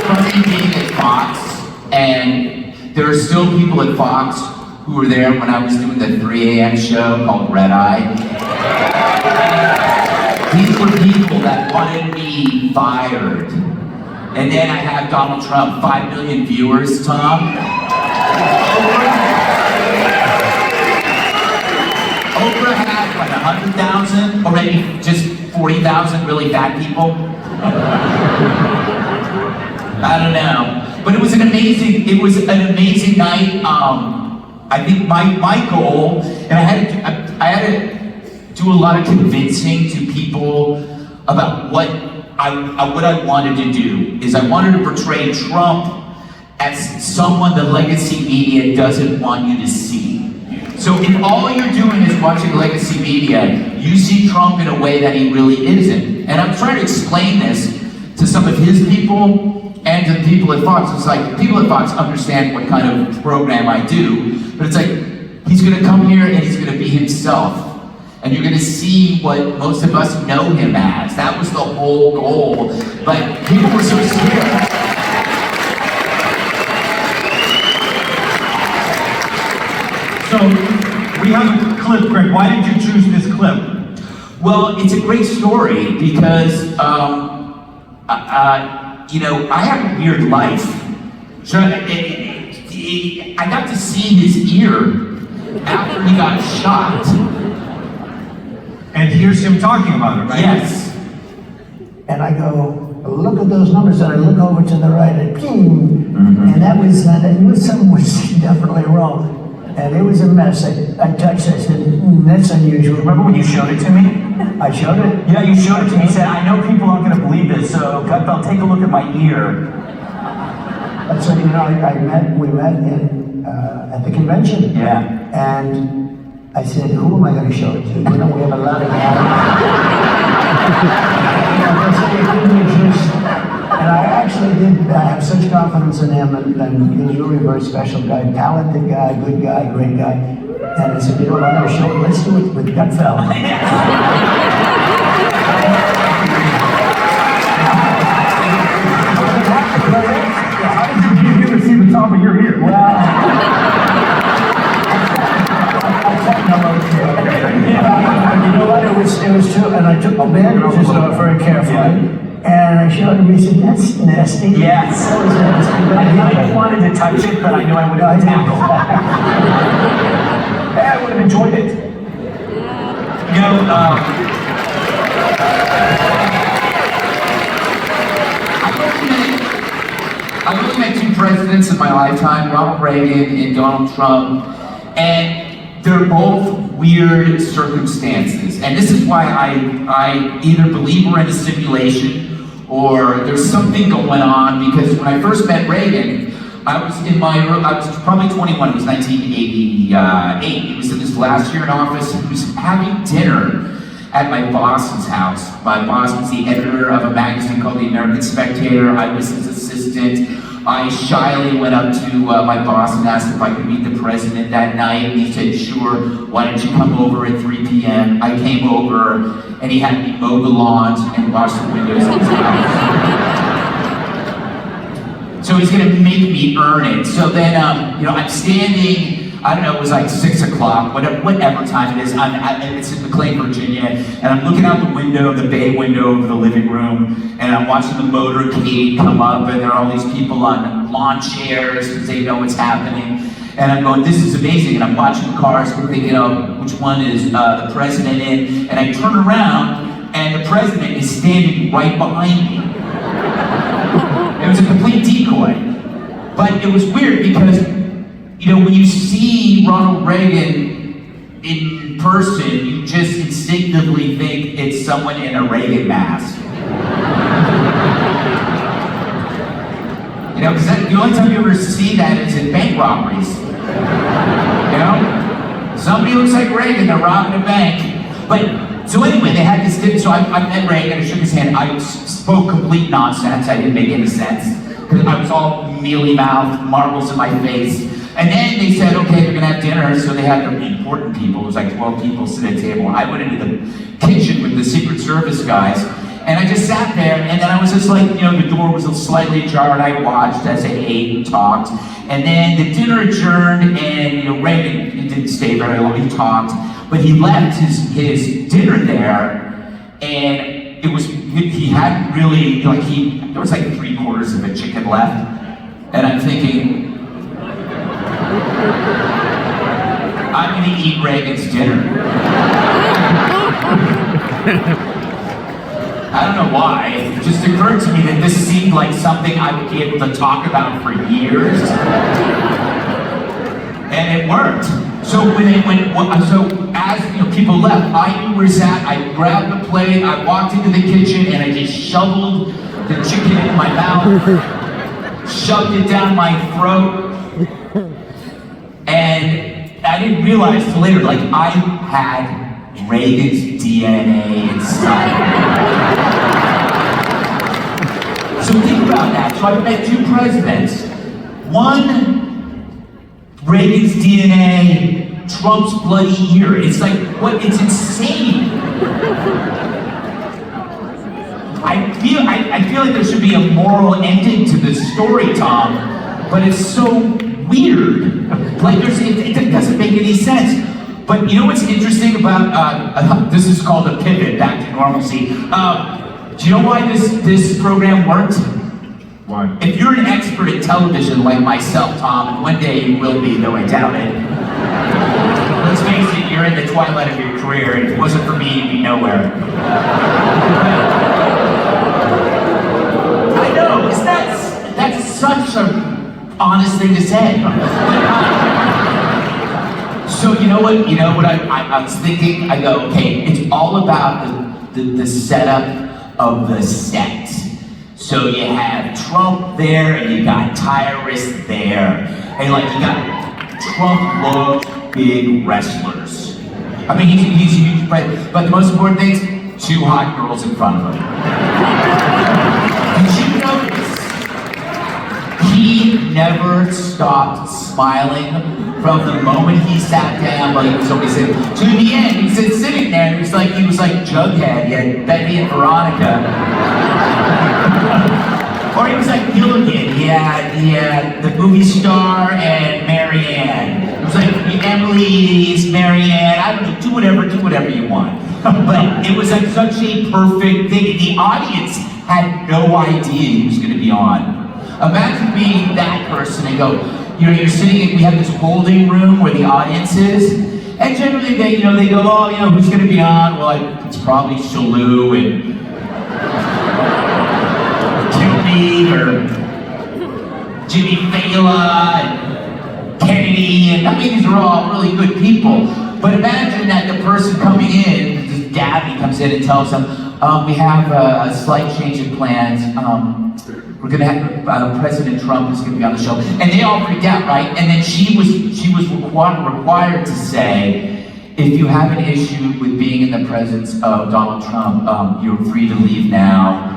funny being at Fox. And there are still people at Fox who were there when I was doing the 3 a.m. show called Red Eye. These were people that wanted me fired. And then I have Donald Trump, 5 million viewers, Tom. Oprah had like 100,000, or maybe just 40,000 really fat people. I don't know. But it was an amazing night. I think my goal, and I had to do a lot of convincing to people about what I wanted to do, is I wanted to portray Trump as someone the legacy media doesn't want you to see. So if all you're doing is watching legacy media, you see Trump in a way that he really isn't. And I'm trying to explain this to some of his people, and to the people at Fox. It's like, people at Fox understand what kind of program I do, but it's like, he's gonna come here and he's gonna be himself. And you're gonna see what most of us know him as. That was the whole goal. But people were so scared. So, we have a clip, Greg. Why did you choose this clip? Well, it's a great story because, I have a weird life. So I got to see his ear after he got shot. And here's him talking about it, right? Yes. And I go, look at those numbers, and I look over to the right, and ping! Mm-hmm. And that was, something was definitely wrong. And it was a mess. I touched it, I said, that's unusual. Remember when you showed it to me? I showed it. Yeah, you showed it to me. You said, I know people aren't going to believe this, so Gutfeld, take a look at my ear. So, we met at the convention. Yeah. And I said, who am I going to show it to? We have a lot of guys. It didn't exist. And I actually did have such confidence in him, and he was really a very special guy, talented guy, good guy, great guy. And I said, I'm going to show it, let's do it with Gutfeld. How did you get to see the top of your ear? Well, I took no notes here. and I took the bandages off very carefully. And I showed him, he said, that's nasty. Yes. That was nasty. I wanted to touch it, but I knew I would have been tackled. Hey, I would have enjoyed it. You know, I've only met two presidents in my lifetime, Ronald Reagan and Donald Trump, and they're both weird circumstances. And this is why I either believe we're in a simulation or there's something going on, because when I first met Reagan, I was probably 21, it was 1988. He was in his last year in office, and he was having dinner at my boss's house. My boss was the editor of a magazine called The American Spectator. I was his assistant. I shyly went up to my boss and asked if I could meet the president that night. He said, sure, why don't you come over at 3 p.m. I came over, and he had me mow the lawns and wash the windows of his house. So he's gonna make me earn it. So then, I'm standing, I don't know, it was like 6 o'clock, whatever time it is. It's in McLean, Virginia, and I'm looking out the window, the bay window over the living room, and I'm watching the motorcade come up, and there are all these people on lawn chairs because they know what's happening. And I'm going, this is amazing, and I'm watching the cars, and thinking, which one is the president in? And I turn around, and the president is standing right behind me. It was a complete decoy. But it was weird because, when you see Ronald Reagan in person, you just instinctively think it's someone in a Reagan mask. Because the only time you ever see that is in bank robberies. Somebody looks like Reagan, they're robbing a bank. But, so anyway, they had this dinner, so I met Reagan, I shook his hand, I spoke complete nonsense, I didn't make any sense. Because I was all mealy-mouthed, marbles in my face. And then they said, okay, they're gonna have dinner, so they had the important people, it was like 12 people sitting at a table. I went into the kitchen with the Secret Service guys, and I just sat there, and then I was just like, the door was slightly ajar, and I watched as they ate and talked. And then the dinner adjourned, and Reagan didn't stay very long, he talked, but he left his dinner there, and it was, he hadn't really, there was like 3/4 of a chicken left, and I'm thinking, I'm gonna eat Reagan's dinner. I don't know why, it just occurred to me that this seemed like something I would be able to talk about for years. And it worked. So as people left, I knew where it's at, I grabbed the plate, I walked into the kitchen, and I just shoveled the chicken in my mouth, shoved it down my throat, and I didn't realize till later, I had Reagan's DNA inside. So think about that. So I've met two presidents. One, Reagan's DNA, Trump's bloody ear. It's like, what? It's insane. I feel like there should be a moral ending to this story, Tom, but it's so weird. It doesn't make any sense. But you know what's interesting about, this is called a pivot back to normalcy. Do you know why this program worked? Why? If you're an expert at television like myself, Tom, and one day you will be, though I doubt it. Let's face it, you're in the twilight of your career. If it wasn't for me, you'd be nowhere. I know, that's such an honest thing to say. So you know what I was thinking? I go, okay, it's all about the setup of the set. So you have Trump there, and you got Tyrus there, and you got Trump loves big wrestlers. I mean, he's a huge president, but the most important thing is 2 hot girls in front of him. Did you notice? He never stopped smiling from the moment he sat down, somebody said, to the end. He said, sitting there, he was like Jughead, he had Betty and Veronica. Or he was like Gilligan, he had the movie star and Marianne. It was like Emily's Marianne, I don't know, do whatever you want. But it was like such a perfect thing. The audience had no idea he was going to be on. Imagine being that person and go, you're sitting in, we have this holding room where the audience is, and generally they go, oh, who's going to be on? Well, it's probably Shillue and Kilby or Jimmy Fela and Kennedy, and I mean, these are all really good people. But imagine that the person coming in, this Gabby comes in and tells them, we have a slight change in plans. We're gonna have President Trump is gonna be on the show, and they all freaked out, right? And then she was required to say, if you have an issue with being in the presence of Donald Trump, you're free to leave now.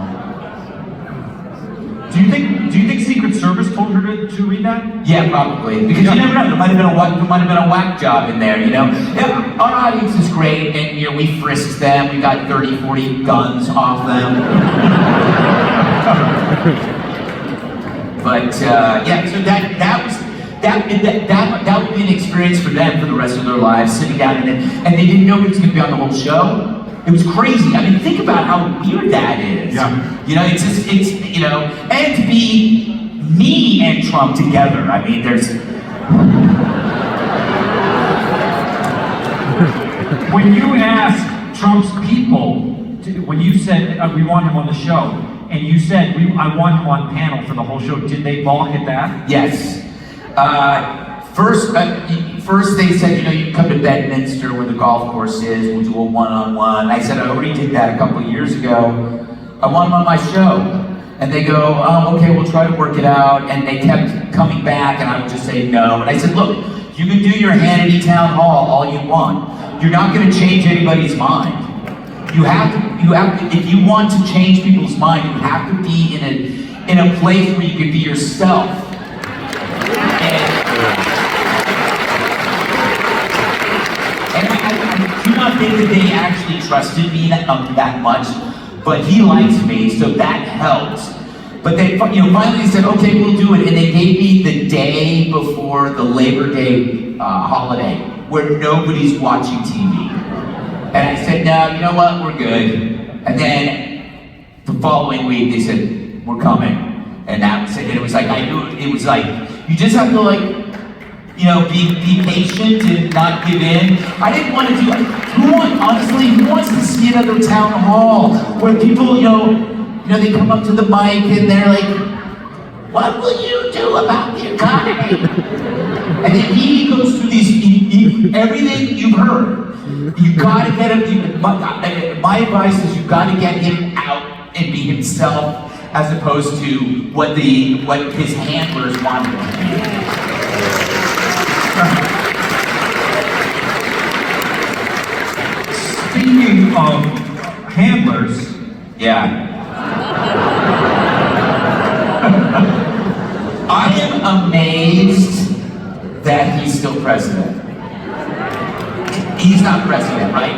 Do you think Secret Service told her to read that? Yeah, probably. Because you never know, there might have been a whack job in there, Yeah, our audience is great, and we frisked them. We got 30, 40 guns off them. But yeah, so that would be an experience for them for the rest of their lives, sitting down and they didn't know he was going to be on the whole show. It was crazy. I mean, think about how weird that is. Yeah. And to be me and Trump together. I mean, there's. When you asked Trump's people, when you said we want him on the show, and you said I want him on panel for the whole show, did they balk at that? Yes. First they said, you can come to Bedminster where the golf course is, we'll do a one-on-one. I said, I already did that a couple of years ago. I want him on my show. And they go, okay, we'll try to work it out. And they kept coming back, and I would just say no. And I said, look, you can do your Hannity town hall all you want. You're not going to change anybody's mind. You have to, if you want to change people's mind, you have to be in a place where you can be yourself. And I do not think that they actually trusted me that much, but he likes me, so that helps. But they, finally said, okay, we'll do it, and they gave me the day before the Labor Day holiday, where nobody's watching TV. And I said, no, you know what, we're good. And then the following week, they said, we're coming. And that was it. And it was like, I knew it was like, you just have to be patient and not give in. I didn't want to do it. Who wants to see another town hall where people, they come up to the mic and they're like, what will you do about the economy? And then he goes through everything you've heard. You gotta get him, my advice is you gotta get him out and be himself as opposed to what his handlers want him to be. Speaking of handlers, yeah. I am amazed that he's still president. He's not president, right?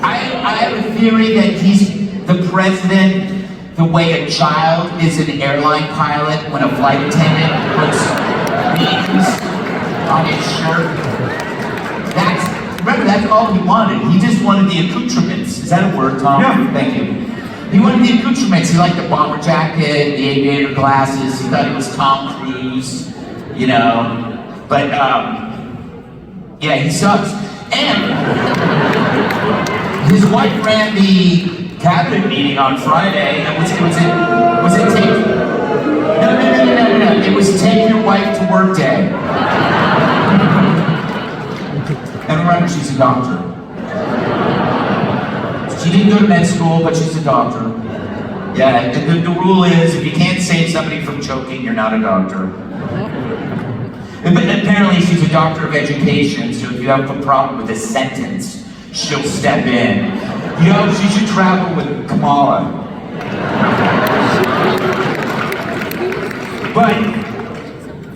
I have a theory that he's the president the way a child is an airline pilot when a flight attendant puts wings on his shirt. Remember, that's all he wanted. He just wanted the accoutrements. Is that a word, Tom? Yeah. Thank you. He wanted the accoutrements. He liked the bomber jacket, the aviator glasses. He thought he was Tom Cruise, But, yeah, he sucks. And his wife ran the cabinet meeting on Friday. And was it take? No. It was take your wife to work day. And remember, she's a doctor. She didn't go to med school, but she's a doctor. Yeah, the rule is if you can't save somebody from choking, you're not a doctor. But apparently she's a doctor of education, so if you have a problem with a sentence, she'll step in. She should travel with Kamala. But,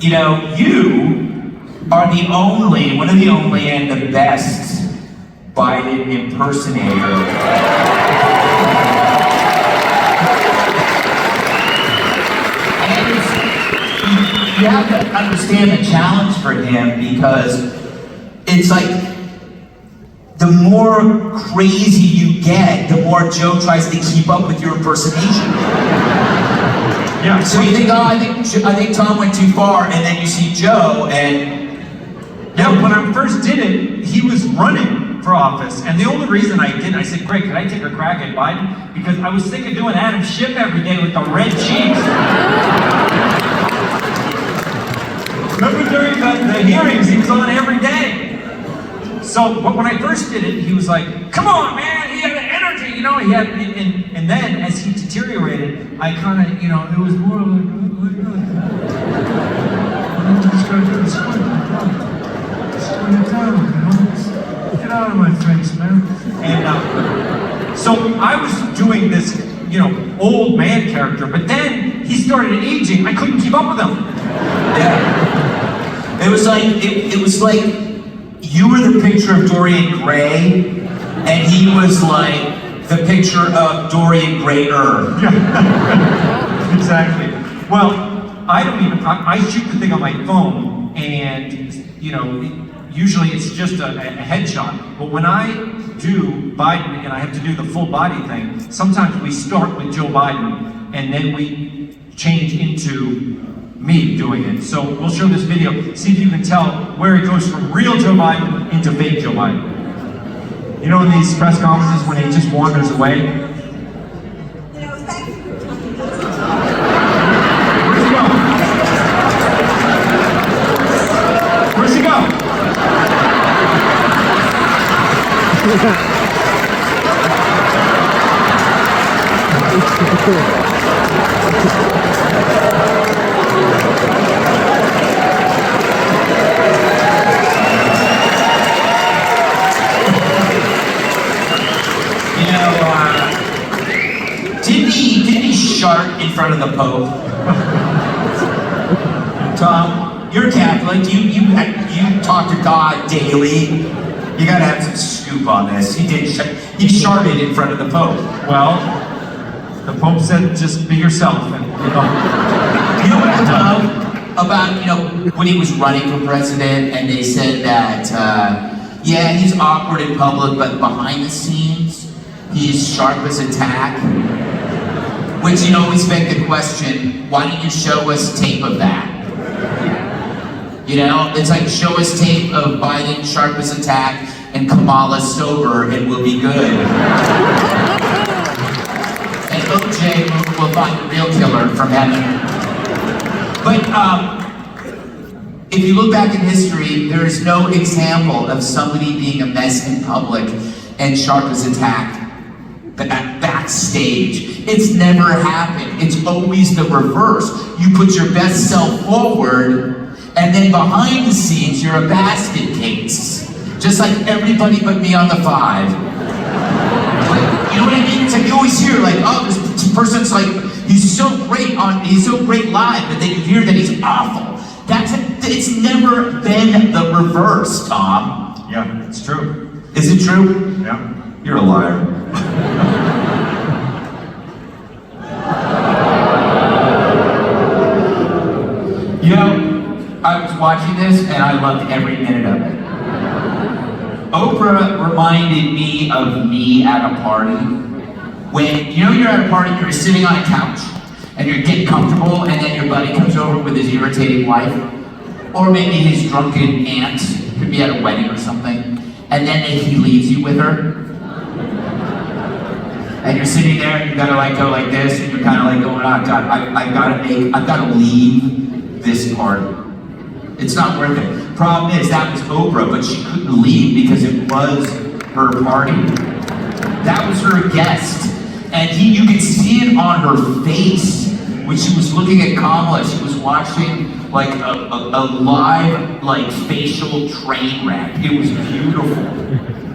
you are one of the only and the best Biden impersonator. And you have to understand the challenge for him because it's like the more crazy you get, the more Joe tries to keep up with your impersonation. Yeah. So you think, oh, I think Tom went too far, and then you see Joe, and Yeah, when I first did it, he was running for office, and the only reason I didn't, I said, Greg, can I take a crack at Biden? Because I was sick of doing Adam Schiff every day with the red cheeks. Remember during the hearings, he was on every day. So, but when I first did it, he was like, come on, man, he had the energy, you know, he had, and then as he deteriorated, I kind of, you know, it was more like, this guy did this get out of my face, man. And so I was doing this, you know, old man character, but then he started aging. I couldn't keep up with him. yeah. It was like you were the picture of Dorian Gray, and he was like the picture of Dorian Grayer. Yeah. Exactly. Well, I shoot the thing on my phone, and, you know, usually it's just a headshot, but when I do Biden and I have to do the full body thing, sometimes we start with Joe Biden and then we change into me doing it. So we'll show this video, see if you can tell where it goes from real Joe Biden into fake Joe Biden. You know, in these press conferences when he just wanders away? Where's he go? Where's he go? You know, didn't he shart in front of the Pope? Tom, you're Catholic. You talk to God daily. You gotta have some scoop on this. He sharted in front of the Pope. Well, the Pope said, just be yourself. And, You know what I love about, you know, when he was running for president and they said that, yeah, he's awkward in public, but behind the scenes, he's sharp as a tack. Which, you know, always beg the question, why don't you show us tape of that? You know, it's like, show us tape of Biden sharp as a tack and Kamala sober and we'll be good. And OJ will find the real killer from heaven. But if you look back in history, there is no example of somebody being a mess in public and sharp as a tack backstage. It's never happened. It's always the reverse. You put your best self forward, and then behind the scenes, you're a basket case. Just like everybody but me on the 5. You know what I mean? It's like you always hear like, oh, this person's like, he's so great live, but then you hear that he's awful. It's never been the reverse, Tom. yeah, it's true. Is it true? Yeah. You're a liar. You know, I was watching this and I loved every minute of it. Oprah reminded me of me at a party. When, you know, you're at a party, you're sitting on a couch and you're getting comfortable and then your buddy comes over with his irritating wife, or maybe his drunken aunt, could be at a wedding or something, and then he leaves you with her. And you're sitting there and you gotta like go like this and you're kind of like going, oh God, I've gotta leave this party. It's not worth it. Problem is, that was Oprah, but she couldn't leave because it was her party. That was her guest. And you could see it on her face when she was looking at Kamala. She was watching like a live, like, facial train wreck. It was beautiful.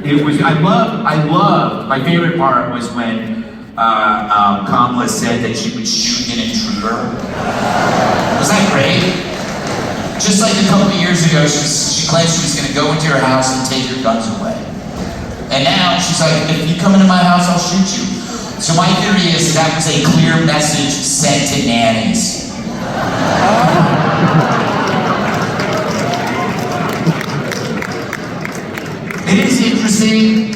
It was, I loved, my favorite part was when Kamala said that she would shoot an intruder. Was that great? Just like a couple of years ago, she claimed she was going to go into your house and take your guns away. And now she's like, if you come into my house, I'll shoot you. So my theory is that was a clear message sent to nannies. It is interesting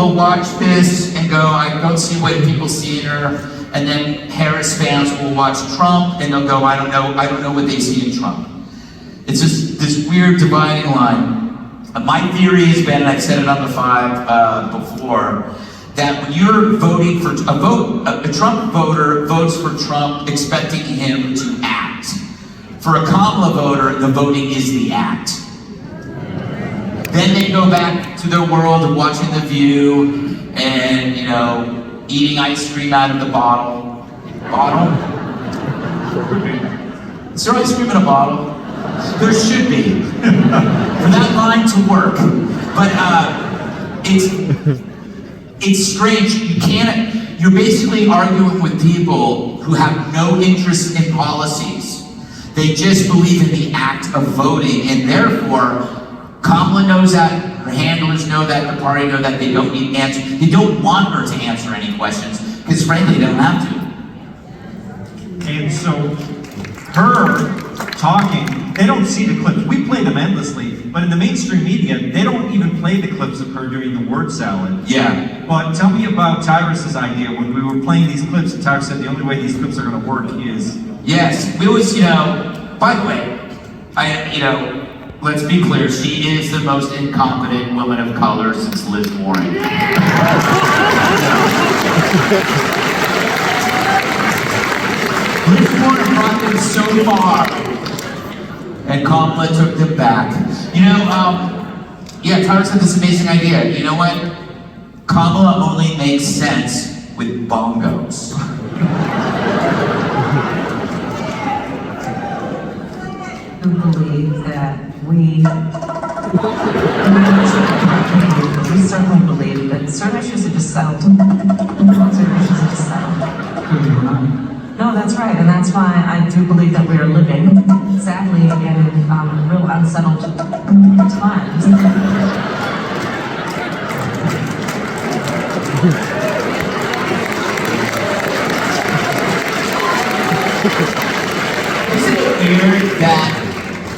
will watch this and go, I don't see what people see in her. And then Harris fans will watch Trump and they'll go, I don't know what they see in Trump. It's just this weird dividing line. My theory has been, and I've said it on the 5 before, that when you're voting for a Trump voter votes for Trump expecting him to act. For a Kamala voter, the voting is the act. Then they go back to their world of watching The View and, you know, eating ice cream out of the bottle. Bottle? Is there ice cream in a bottle? There should be. For that line to work. But it's strange. You're basically arguing with people who have no interest in policies. They just believe in the act of voting, and therefore, Kamala knows that, her handlers know that, the party know that, they don't need answers. They don't want her to answer any questions, because frankly, they don't have to. And so, her talking, they don't see the clips. We play them endlessly, but in the mainstream media, they don't even play the clips of her doing the word salad. Yeah. But tell me about Tyrus's idea when we were playing these clips, and Tyrus said the only way these clips are going to work is... Yes, we always, you know, by the way, let's be clear, she is the most incompetent woman of color since Liz Warren. Liz Warren brought them so far, and Kamala took them back. You know, yeah, Tyrus had this amazing idea. You know what? Kamala only makes sense with bongos. I believe that we certainly believe that certain issues are just settled. Certain issues are just settled. No, that's right, and that's why I do believe that we are living, sadly, in real unsettled times. Isn't it weird that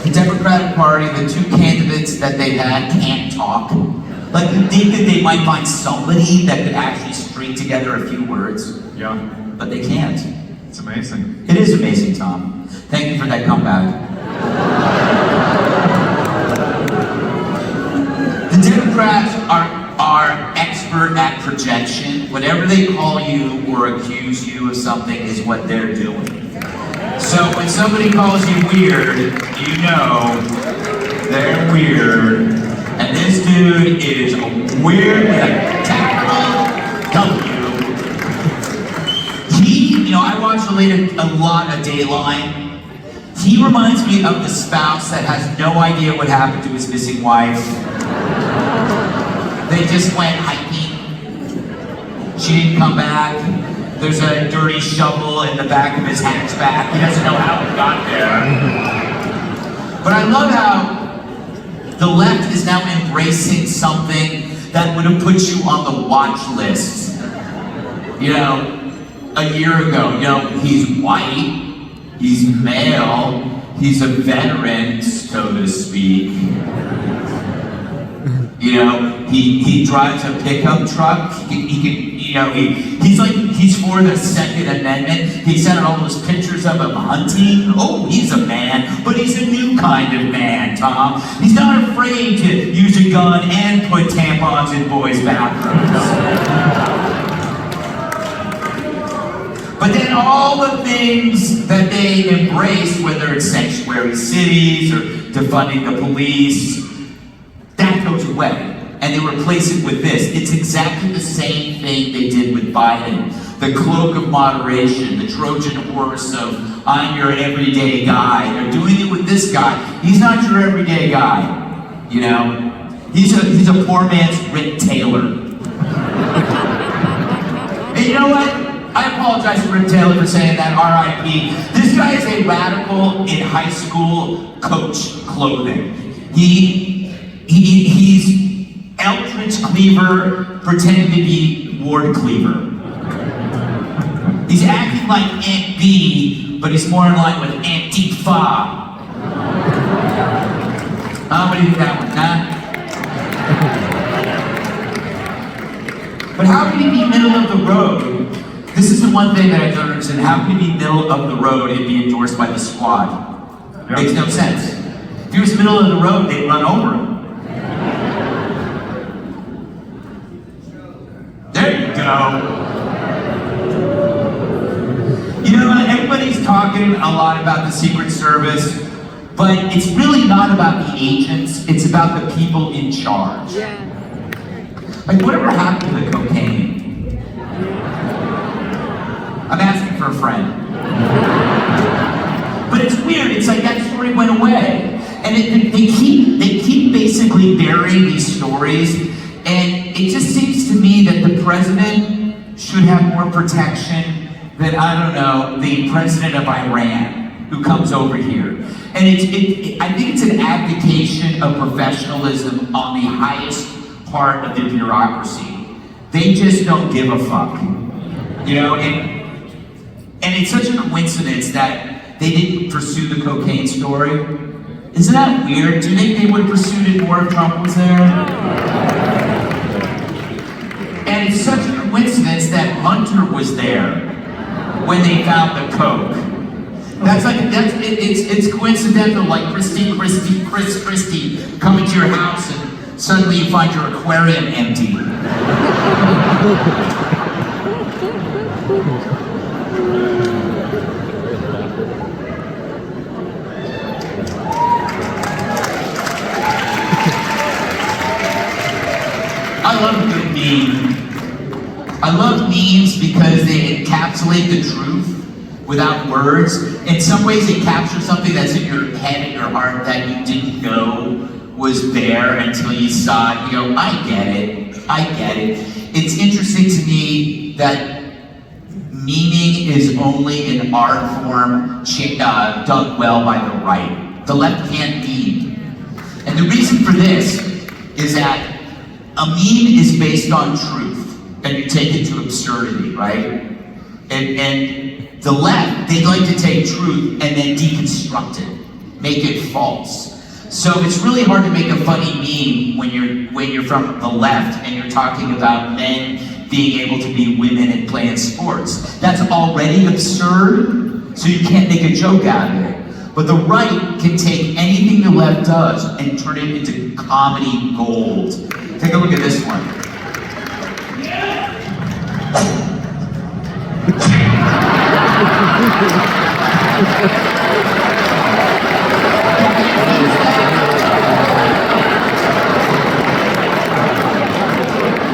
the Democratic Party, the two candidates that they had, can't talk? Like, you think that they might find somebody that could actually string together a few words, Yeah, but they can't. it's amazing. It is amazing, Tom. Thank you for that comeback. The Democrats are expert at projection. Whatever they call you or accuse you of something is what they're doing. So when somebody calls you weird, you know they're weird. And this dude is weird with a capital W. You know, I watch a lot of Dayline. He reminds me of the spouse that has no idea what happened to his missing wife. They just went hiking. She didn't come back. There's a dirty shovel in the back of his hatchback. He doesn't know how it got there. But I love how the left is now embracing something that would have put you on the watch list. You know, a year ago, you know, he's white, he's male, he's a veteran, so to speak. You know, he drives a pickup truck. He's for the Second Amendment. He sent out all those pictures of him hunting. Oh, he's a man, but he's a new kind of man, Tom. He's not afraid to use a gun and put tampons in boys' bathrooms. But then all the things that they embrace, whether it's sanctuary cities or defunding the police, that goes away. And they replace it with this. It's exactly the same thing they did with Biden. The cloak of moderation, the Trojan horse of, I'm your everyday guy. They're doing it with this guy. He's not your everyday guy, you know? He's a poor man's Rick Taylor. And you know what? I apologize to Rick Taylor for saying that, R.I.P. This guy is a radical in high school coach clothing. He's Eldridge Cleaver pretending to be Ward Cleaver. He's acting like Aunt B, but he's more in line with Antifa. What do you think of that one, huh? But how can he be middle of the road? This is the one thing that I don't understand. How can he be middle of the road and be endorsed by the squad? Makes no sense. If he was middle of the road, they'd run over him. There you go. You know, everybody's talking a lot about the Secret Service, but it's really not about the agents, it's about the people in charge. Like, whatever happened to the cocaine? I'm asking for a friend. But it's weird, it's like that story went away. And they keep basically burying these stories, and it just seems to me that the president should have more protection than, I don't know, the president of Iran who comes over here. And I think it's an abdication of professionalism on the highest part of the bureaucracy. They just don't give a fuck. You know, and it's such a coincidence that they didn't pursue the cocaine story. Isn't that weird? Do you think they would have pursued it more if Trump was there? And it's such a coincidence that Hunter was there when they found the coke. It's coincidental, like Christy coming to your house and suddenly you find your aquarium empty. I love a good meme. I love memes because they encapsulate the truth without words. In some ways, they capture something that's in your head and your heart that you didn't know was there until you saw it. You go, I get it. It's interesting to me that meaning is only an art form done well by the right. The left can't meme. And the reason for this is that a meme is based on truth, and you take it to absurdity, right? And the left, they like to take truth and then deconstruct it, make it false. So it's really hard to make a funny meme when you're from the left and you're talking about men being able to be women and playing sports. That's already absurd, so you can't make a joke out of it. But the right can take anything the left does and turn it into comedy gold. Take a look at this one.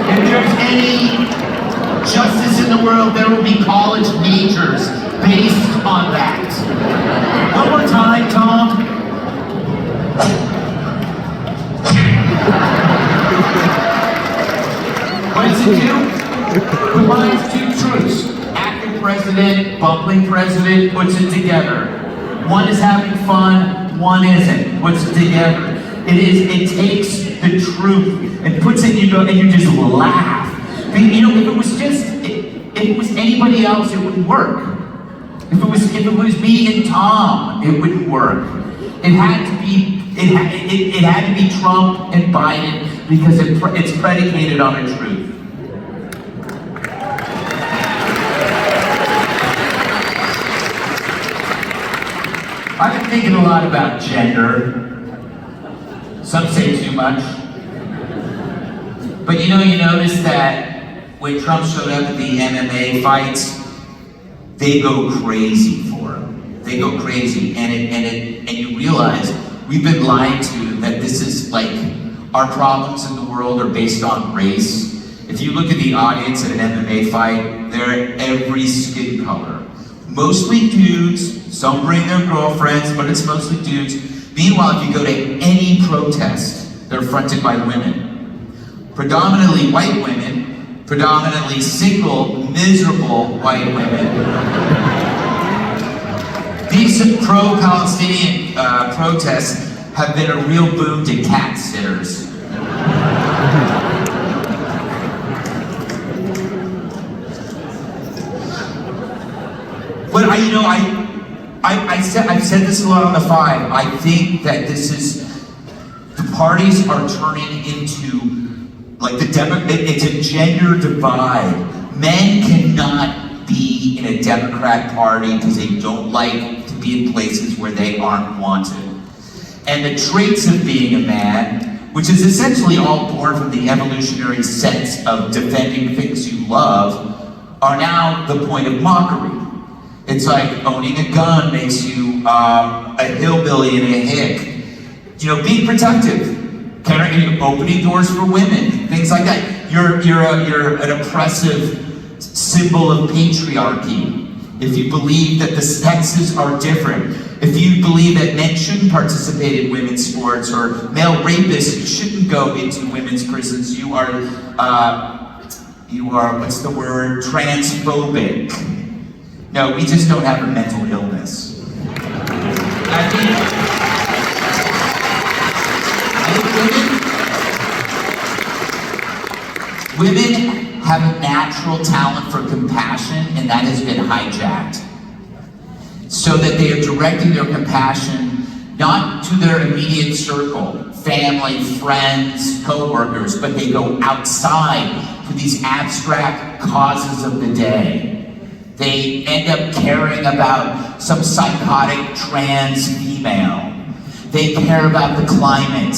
If there's any justice in the world, there will be college majors based on that. One more time, Tom. What does it do? Combines two truths. Active president, bumbling president, puts it together. One is having fun, one isn't. Puts it together. It takes the truth and puts it, and you just laugh. You know, if it was anybody else, it wouldn't work. If it was me and Tom, it wouldn't work. It had to be Trump and Biden because it's predicated on a truth. I've been thinking a lot about gender. Some say too much. But you notice that when Trump showed up at the MMA fights, they go crazy for him. They go crazy, and you realize we've been lied to that this is like our problems in the world are based on race. If you look at the audience at an MMA fight, they're every skin color. Mostly dudes, some bring their girlfriends, but it's mostly dudes. Meanwhile, if you go to any protest, they're fronted by women. Predominantly white women, predominantly single, miserable white women. These pro-Palestinian protests have been a real boon to cat sitters. But I've said this a lot on the 5. I think that the parties are turning into Like it's a gender divide. Men cannot be in a Democrat Party because they don't like to be in places where they aren't wanted. And the traits of being a man, which is essentially all born from the evolutionary sense of defending things you love, are now the point of mockery. It's like owning a gun makes you a hillbilly and a hick. You know, being protective, opening doors for women, things like that. You're an oppressive symbol of patriarchy. If you believe that the sexes are different, if you believe that men shouldn't participate in women's sports or male rapists shouldn't go into women's prisons, you are what's the word? Transphobic. No, we just don't have a mental illness. I think women have a natural talent for compassion, and that has been hijacked. So that they are directing their compassion not to their immediate circle, family, friends, co-workers, but they go outside to these abstract causes of the day. They end up caring about some psychotic trans female. They care about the climate.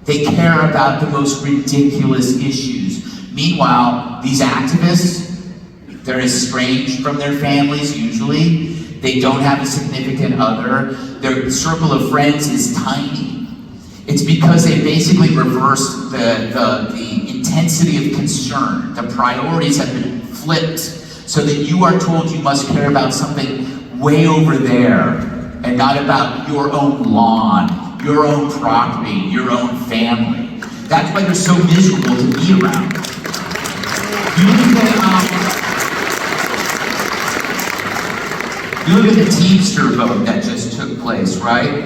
They care about the most ridiculous issues. Meanwhile, these activists, they're estranged from their families usually. They don't have a significant other. Their circle of friends is tiny. It's because they basically reversed the intensity of concern. The priorities have been flipped so that you are told you must care about something way over there and not about your own lawn, your own property, your own family. That's why they're so miserable to be around. You look at the Teamster vote that just took place, right?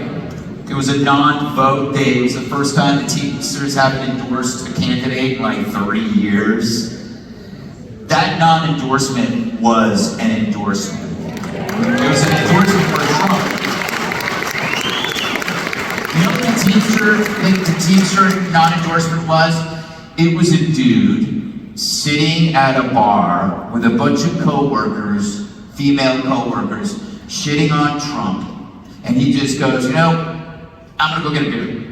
It was a non-vote day. It was the first time the Teamsters haven't endorsed a candidate in like 30 years. That non-endorsement was an endorsement. It was an endorsement for Trump. You know what the Teamster non-endorsement was? It was a dude sitting at a bar with a bunch of co-workers, female co-workers, shitting on Trump, and he just goes, you know, I'm gonna go get a beer.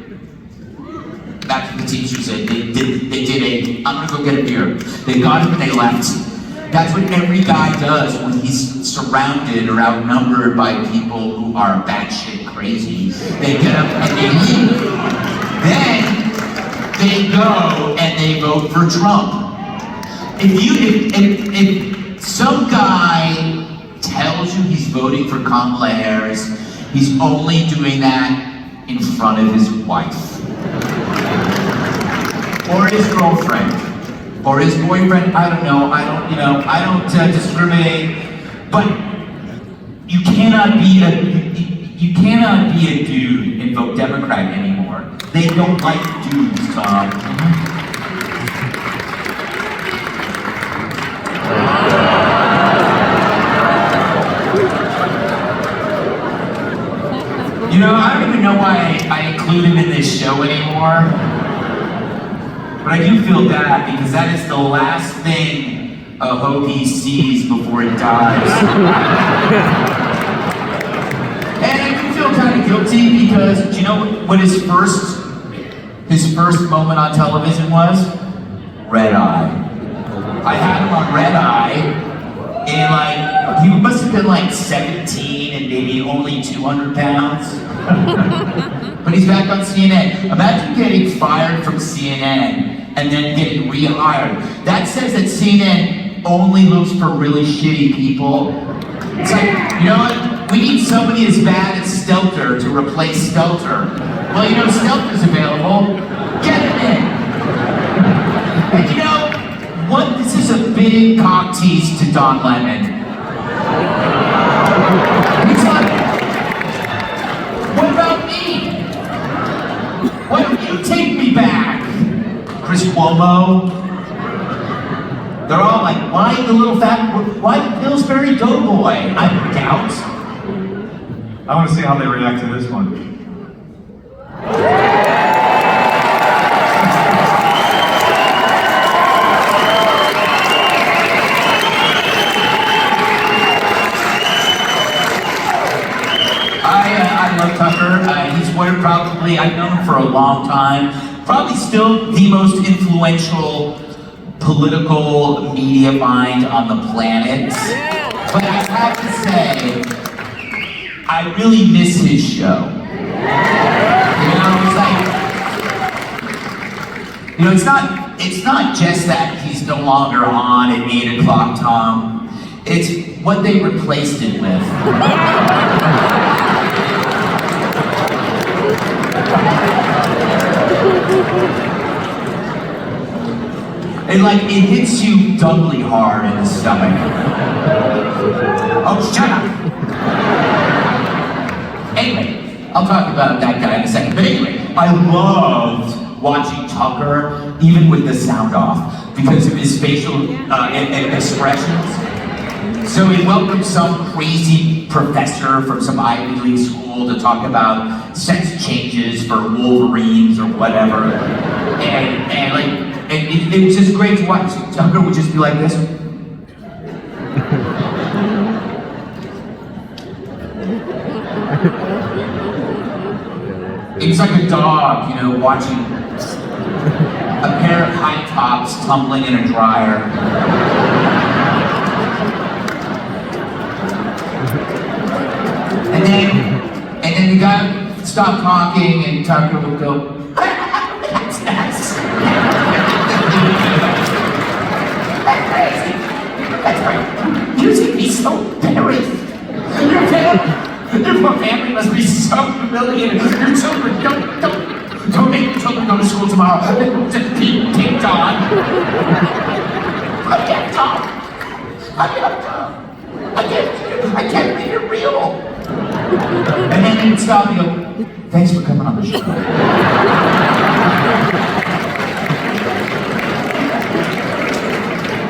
That's what the Teamsters said. They did I'm gonna go get a beer. They got him and they left. That's what every guy does when he's surrounded or outnumbered by people who are batshit crazy. They get up and they leave. Then they go and they vote for Trump. If some guy tells you he's voting for Kamala Harris, he's only doing that in front of his wife. Or his girlfriend. Or his boyfriend, I don't know, I don't discriminate. But you cannot be a dude and vote Democrat anymore. They don't like dudes, Tom. You know, I don't even know why I include him in this show anymore. But I do feel bad because that is the last thing a Hopi sees before it dies. And I do feel kind of guilty because, do you know what his first moment on television was? Red Eye. I had him on Red Eye. And like, he must have been like 17 and maybe only 200 pounds. But he's back on CNN. Imagine getting fired from CNN and then getting rehired. That says that CNN only looks for really shitty people. It's like, you know what? We need somebody as bad as Stelter to replace Stelter. Well, you know, Stelter's available. Get him in. And you know, this is a big cock tease to Don Lemon. He's like, what about me? Why don't you take me back? Chris Cuomo. They're all like, why the Pillsbury Doughboy? I doubt. I want to see how they react to this one. I love Tucker. He's one of probably, I've known him for a long time. Probably still the most influential political media mind on the planet. But I have to say, I really miss his show. You know, it's not just that he's no longer on at 8 o'clock, Tom. It's what they replaced it with. It hits you doubly hard in the stomach. Oh, shut up! Anyway, I'll talk about that guy in a second. But anyway, I loved watching Tucker, even with the sound off, because of his facial expressions. So he welcomed some crazy professor from some Ivy League school to talk about sex changes for Wolverines or whatever. And it was just great to watch. Tucker would just be like this. It was like a dog, you know, watching a pair of high tops tumbling in a dryer. And then the guy would stop talking and Tucker would go, that's nice. That's crazy. That's right. You see me so buried. Your family must be so humiliated. Your children don't make your children go to school tomorrow. Just keep on. I can't talk. I can't make it real. And then he would stop and go, thanks for coming on the show.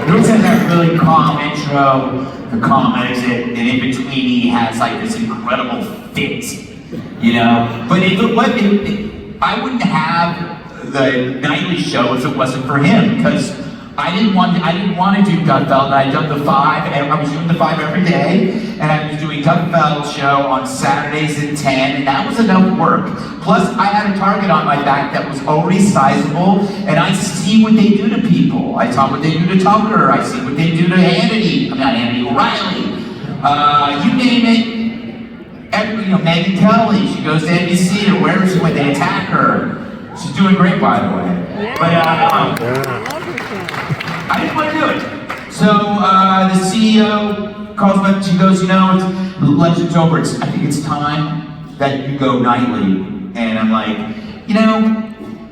He was in that really calm intro, the calm exit, and in between he has like this incredible fit, you know? But I wouldn't have the nightly show if it wasn't for him, because I didn't want to do Gutfeld. I done the 5, and I was doing the 5 every day, and I was doing Gutfeld's show on Saturdays at 10, and that was enough work. Plus, I had a target on my back that was already sizable, and I see what they do to people. I saw what they do to Tucker. I see what they do to Hannity. I'm not Hannity, O'Reilly. You name it. Megyn Kelly. She goes to NBC or wherever she went. They attack her. She's doing great, by the way. But I didn't want to do it. So the CEO calls me up. She goes, the election's over. I think it's time that you go nightly. And I'm like,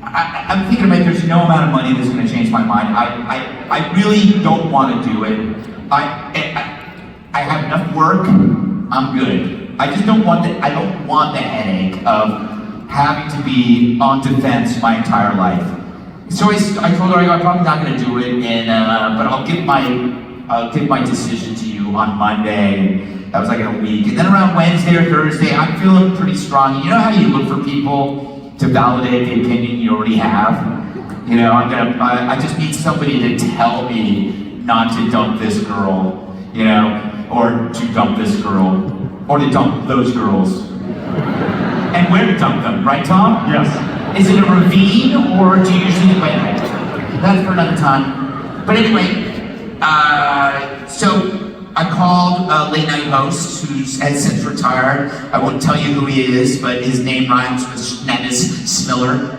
I'm thinking about there's no amount of money that's going to change my mind. I really don't want to do it. I have enough work. I'm good. I just don't want I don't want the headache of having to be on defense my entire life. So I told her I'm probably not going to do it, but I'll give my decision to you on Monday. That was like in a week, and then around Wednesday or Thursday, I'm feeling pretty strong. You know how you look for people to validate the opinion you already have? I just need somebody to tell me not to dump this girl, or to dump this girl, or to dump those girls, and where to dump them, right, Tom? Yes. Is it a ravine, or do you usually wait? That's for another time. But anyway, so I called a late night host who has since retired. I won't tell you who he is, but his name rhymes with Dennis Smiller.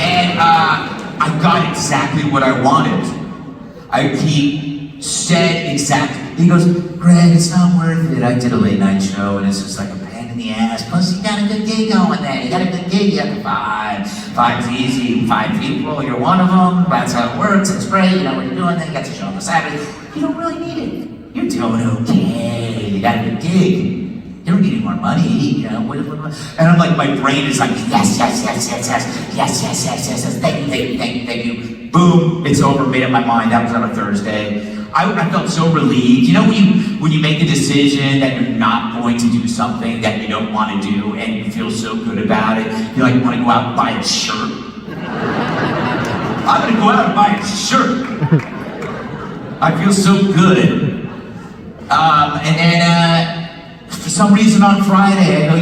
And I got exactly what I wanted. He said exactly. He goes, Greg, it's not worth it. I did a late night show, and it's just like a pain in the ass. Plus, you got a good gig going there. You got a good gig. You have the 5. 5's easy. 5 people. You're one of them. That's how it works. It's great. You know what you're doing. Then you got the show on the Saturday. You don't really need it. You're doing okay. You got a good gig. You don't need any more money. And I'm like, my brain is like, yes. Thank you. Boom. It's over. Made up my mind. That was on a Thursday. I felt so relieved. You know when you make a decision that you're not going to do something that you don't want to do and you feel so good about it, you want to go out and buy a shirt. I'm going to go out and buy a shirt. I feel so good. And then for some reason on Friday, I go,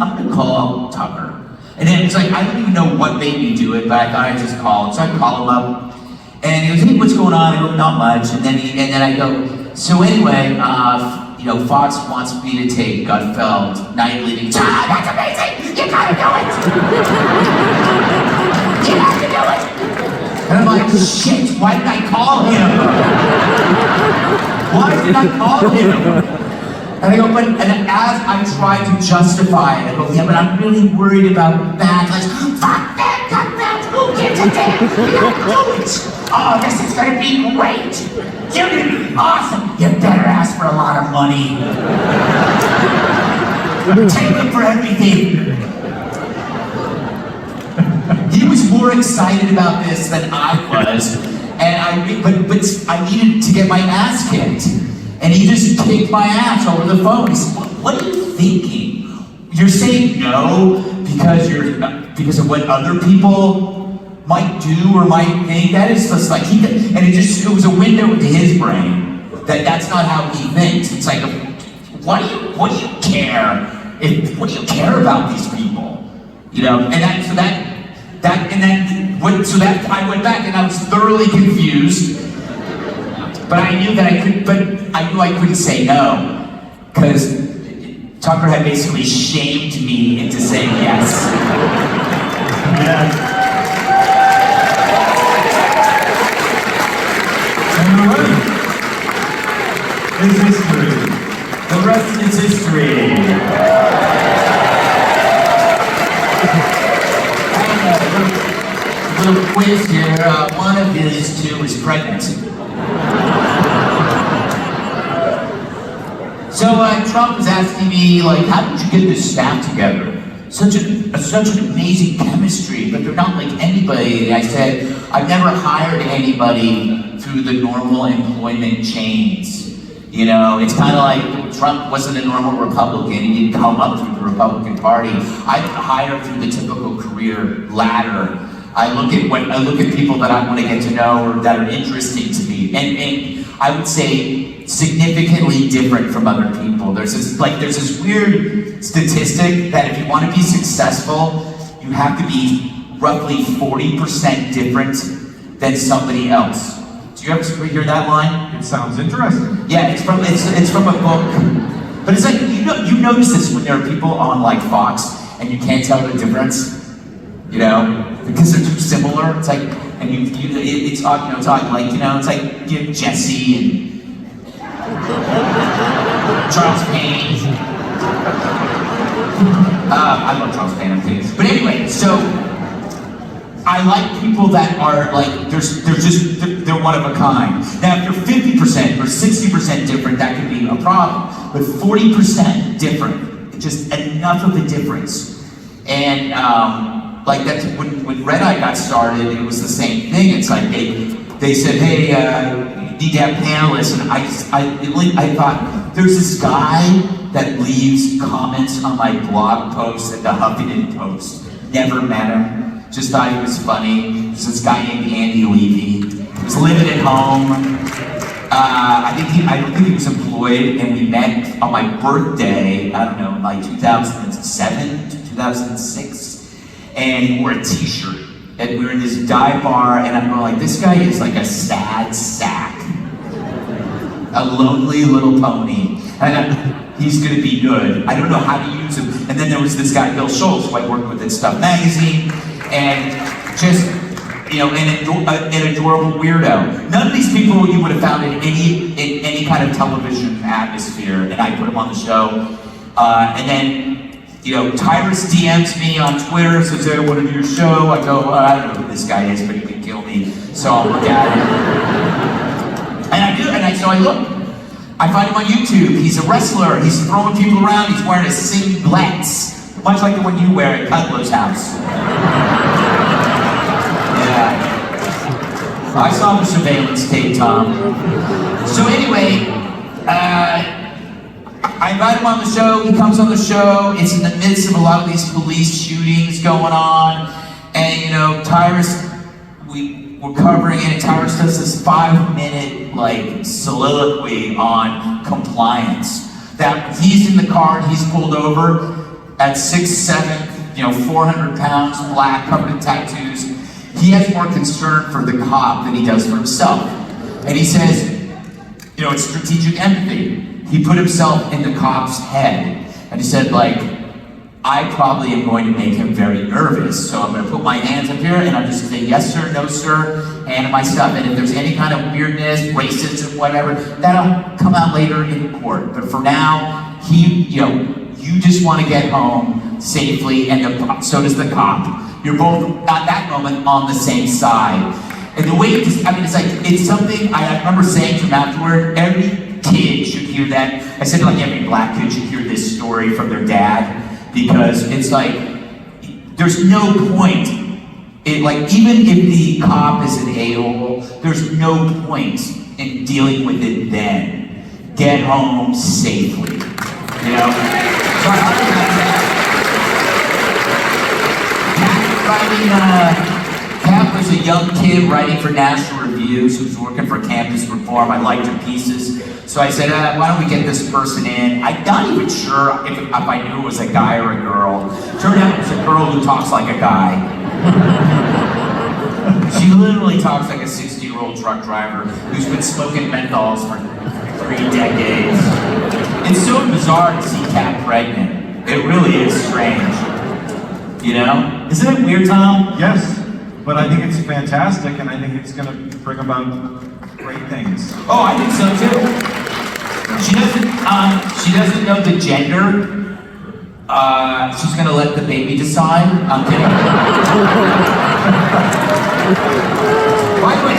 I'm gonna call Tucker. And then it's like, I don't even know what made me do it, but I thought I'd just call him. So I call him up, and he goes, hey, what's going on? I go, not much. And then I go, so anyway, Fox wants me to take Gutfeld night leading. That's amazing! You gotta do it! You have to do it! And I'm like, shit, why did I call him? Why did I call him? And I go, and as I try to justify it, I go, yeah, but I'm really worried about backlash. Fuck that, Gutfeld! Who gives a damn? You gotta do it! Oh, this is gonna be great! You're gonna be awesome! You better ask for a lot of money. Take them for everything. He was more excited about this than I was, and but I needed to get my ass kicked. And he just kicked my ass over the phone. He said, what are you thinking? You're saying no because of what other people might do or might think? That is just like, it was a window into his brain. That's not how he thinks. It's like, what do you care? What do you care about these people? I went back and I was thoroughly confused. But I knew I couldn't say no, because Tucker had basically shamed me into saying yes. And the rest is history. The rest is history. A little quiz here. One of his two is pregnant. So Trump was asking me, like, how did you get this staff together? Such an amazing chemistry, but they're not like anybody. And I said, I've never hired anybody through the normal employment chains. It's kind of like Trump wasn't a normal Republican. He didn't come up through the Republican Party. I hire through the typical career ladder. I look at people that I want to get to know or that are interesting to me, and I would say significantly different from other people. There's this weird statistic that if you want to be successful, you have to be roughly 40% different than somebody else. Do you ever hear that line? It sounds interesting. Yeah, it's from a book. But it's like you notice this when there are people on like Fox and you can't tell the difference. Because they're too similar. It's like, and it's odd, it's like Jesse and Charles Payne. I love Charles Payne, I'm kidding. But anyway, so I like people that are like, they're one of a kind. Now, if you're 50% or 60% different, that could be a problem. But 40% different, just enough of a difference. And like that's when Red Eye got started, it was the same thing. It's like they said, hey, you need to have panelists, and I thought there's this guy that leaves comments on my blog post at the Huffington Post. Never met him, just thought he was funny. There's this guy named Andy Levy. He was living at home. I don't think he was employed, and we met on my birthday. I don't know, like 2007 to 2006. And he wore a t-shirt, and we were in this dive bar, and I'm going like, this guy is like a sad sack. A lonely little pony. And he's gonna be good. I don't know how to use him. And then there was this guy, Bill Schultz, who I worked with at Stuff Magazine, and just, an adorable weirdo. None of these people you would have found in any kind of television atmosphere, and I put him on the show. And then, Tyrus DMs me on Twitter, says, hey, I want to do your show. I go, I don't know who this guy is, but he could kill me, so I'll look at him. And I do, so I look. I find him on YouTube. He's a wrestler. He's throwing people around. He's wearing a singlets, much like the one you wear at Cutler's house. Yeah. I saw the surveillance tape, Tom. So anyway, I invite him on the show, he comes on the show, it's in the midst of a lot of these police shootings going on, and Tyrus, we're covering it, and Tyrus does this 5-minute, soliloquy on compliance. That he's in the car and he's pulled over at 6'7", 400 pounds, black, covered in tattoos. He has more concern for the cop than he does for himself. And he says, it's strategic empathy. He put himself in the cop's head. And he said, I probably am going to make him very nervous. So I'm going to put my hands up here and I'm just going to say, yes sir, no sir, hand my stuff. And if there's any kind of weirdness, racism, whatever, that'll come out later in court. But for now, you just want to get home safely, and so does the cop. You're both, at that moment, on the same side. And the way it's something I remember saying to him afterward, every kid should hear that. I said every black kid should hear this story from their dad, because it's there's no point, even if the cop is an a-hole, there's no point in dealing with it then. Get home safely, So Pat was a young kid writing for National Reviews who was working for campus reform. I liked her pieces. So I said, why don't we get this person in? I'm not even sure if I knew it was a guy or a girl. Turned out it was a girl who talks like a guy. She literally talks like a 60-year-old truck driver who's been smoking menthols for 3 decades. It's so bizarre to see Kat pregnant. It really is strange. Isn't it weird, Tom? Yes, but I think it's fantastic, and I think it's going to bring about great things. Oh, I think so too. She doesn't know the gender. She's gonna let the baby decide. I'm kidding. By the way,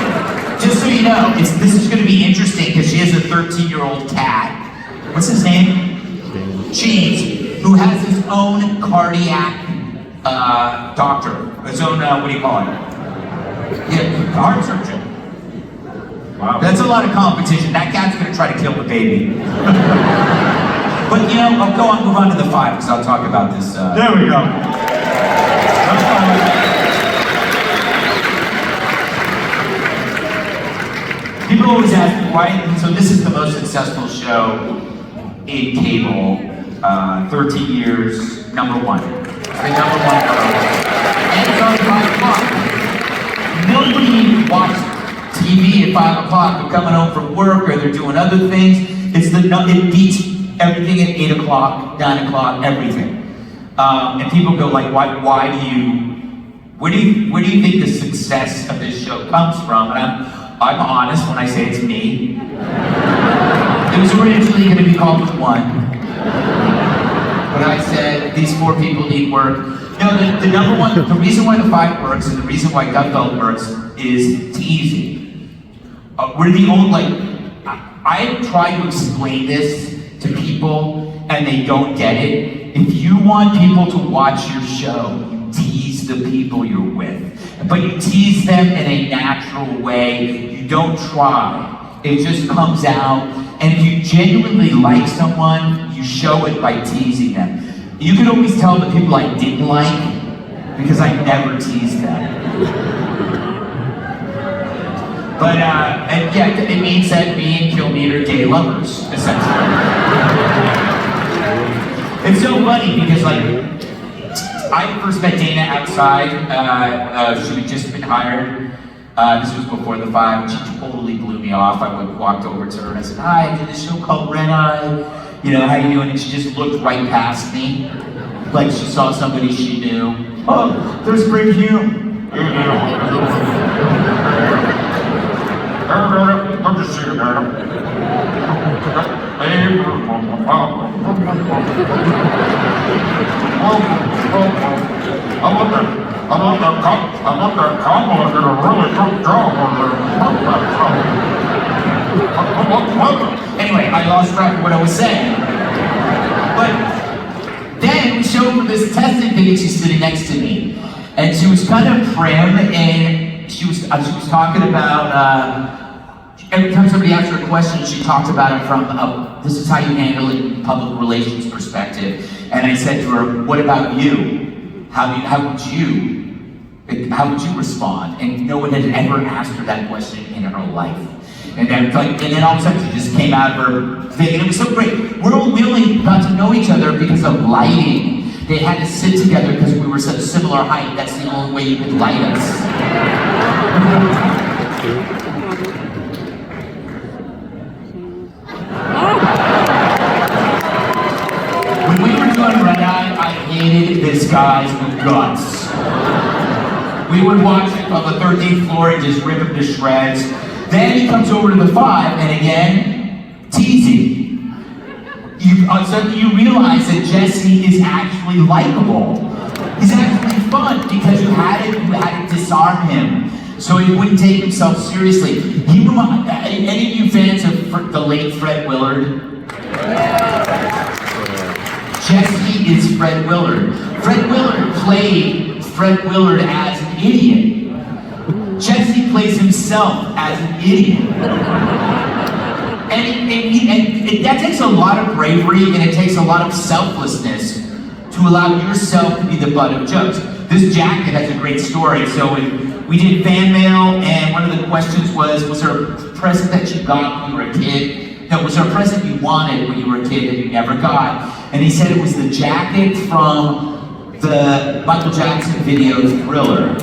just so you know, this is gonna be interesting because she has a 13-year-old cat. What's his name? Cheese, who has his own cardiac doctor. His own, what do you call it? Yeah, heart surgeon. Wow. That's a lot of competition. That cat's gonna try to kill the baby. But I'll move on to the 5, because I'll talk about this. There we go. People always ask me why, so this is the most successful show in cable, 13 years, number 1. It's the number 1 show. And it's on 5 o'clock. Nobody watches TV at 5 o'clock. They're coming home from work or they're doing other things. It beats everything at 8 o'clock, 9 o'clock, everything. And people go where do you think the success of this show comes from? And I'm honest when I say it's me. It was originally going to be called The One. But I said, these 4 people need work. The number one, the reason why the 5 works and the reason why Gutfeld works is teasing. We're the only, I try to explain this to people and they don't get it. If you want people to watch your show, you tease the people you're with. But you tease them in a natural way. You don't try. It just comes out. And if you genuinely like someone, you show it by teasing them. You can always tell the people I didn't like because I never teased them. But, it means that me and Kilmeade are gay lovers, essentially. It's so funny because, I first met Dana outside. She had just been hired. This was before the 5, and she totally blew me off. I walked over to her and I said, hi, I did this show called Red Eye. How you doing? And she just looked right past me, like she saw somebody she knew. Oh, there's Brave Hume. Good to see you, madam. I want that cowboy did a really good job on there. Anyway, I lost track of what I was saying. But then we showed her this testing thing and she's sitting next to me. And she was kind of prim and she was talking about, every time somebody asked her a question, she talked about it from this is how you handle it in public relations perspective. And I said to her, what about you? How would you respond? And no one had ever asked her that question in her life. And then all of a sudden she just came out of her thing, and it was so great. We only got to know each other because of lighting. They had to sit together because we were such similar height. That's the only way you could light us. When we were doing Red Eye, I hated this guy's guts. We would watch it on the 13th floor and just rip him to shreds. Then he comes over to the 5, and again, teasing. Suddenly you realize that Jesse is actually likable. He's actually fun because you had to disarm him so he wouldn't take himself seriously. Any of you fans of the late Fred Willard? Jesse is Fred Willard. Fred Willard played Fred Willard as an idiot. Jesse plays himself as an idiot. And that takes a lot of bravery, and it takes a lot of selflessness to allow yourself to be the butt of jokes. This jacket has a great story. So we did fan mail, and one of the questions was there a present that you got when you were a kid? No, was there a present you wanted when you were a kid that you never got? And he said it was the jacket from the Michael Jackson video, Thriller.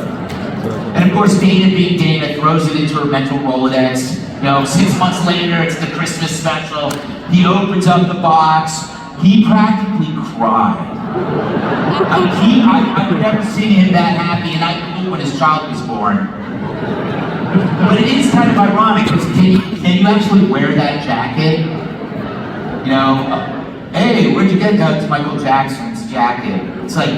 And of course, Dana being Dana throws it into her mental Rolodex. 6 months later, it's the Christmas special. He opens up the box. He practically cried. I've never seen him that happy, and I knew when his child was born. But it is kind of ironic, because can you actually wear that jacket? Hey, where'd you get that? It's Michael Jackson's jacket. It's like,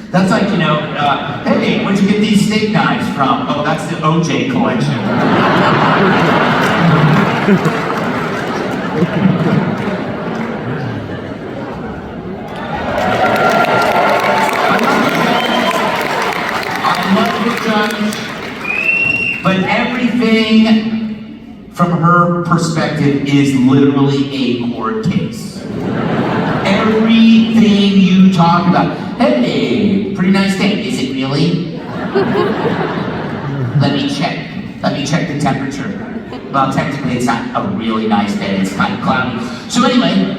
that's like, hey, where'd you get these steak knives from? Oh, that's the OJ collection. I love the judge, but everything from her perspective is literally a court case. Everything you talk about. Hey, pretty nice day. Is it really? Let me check. Let me check the temperature. Well, technically it's not a really nice day. It's kind of cloudy. So anyway,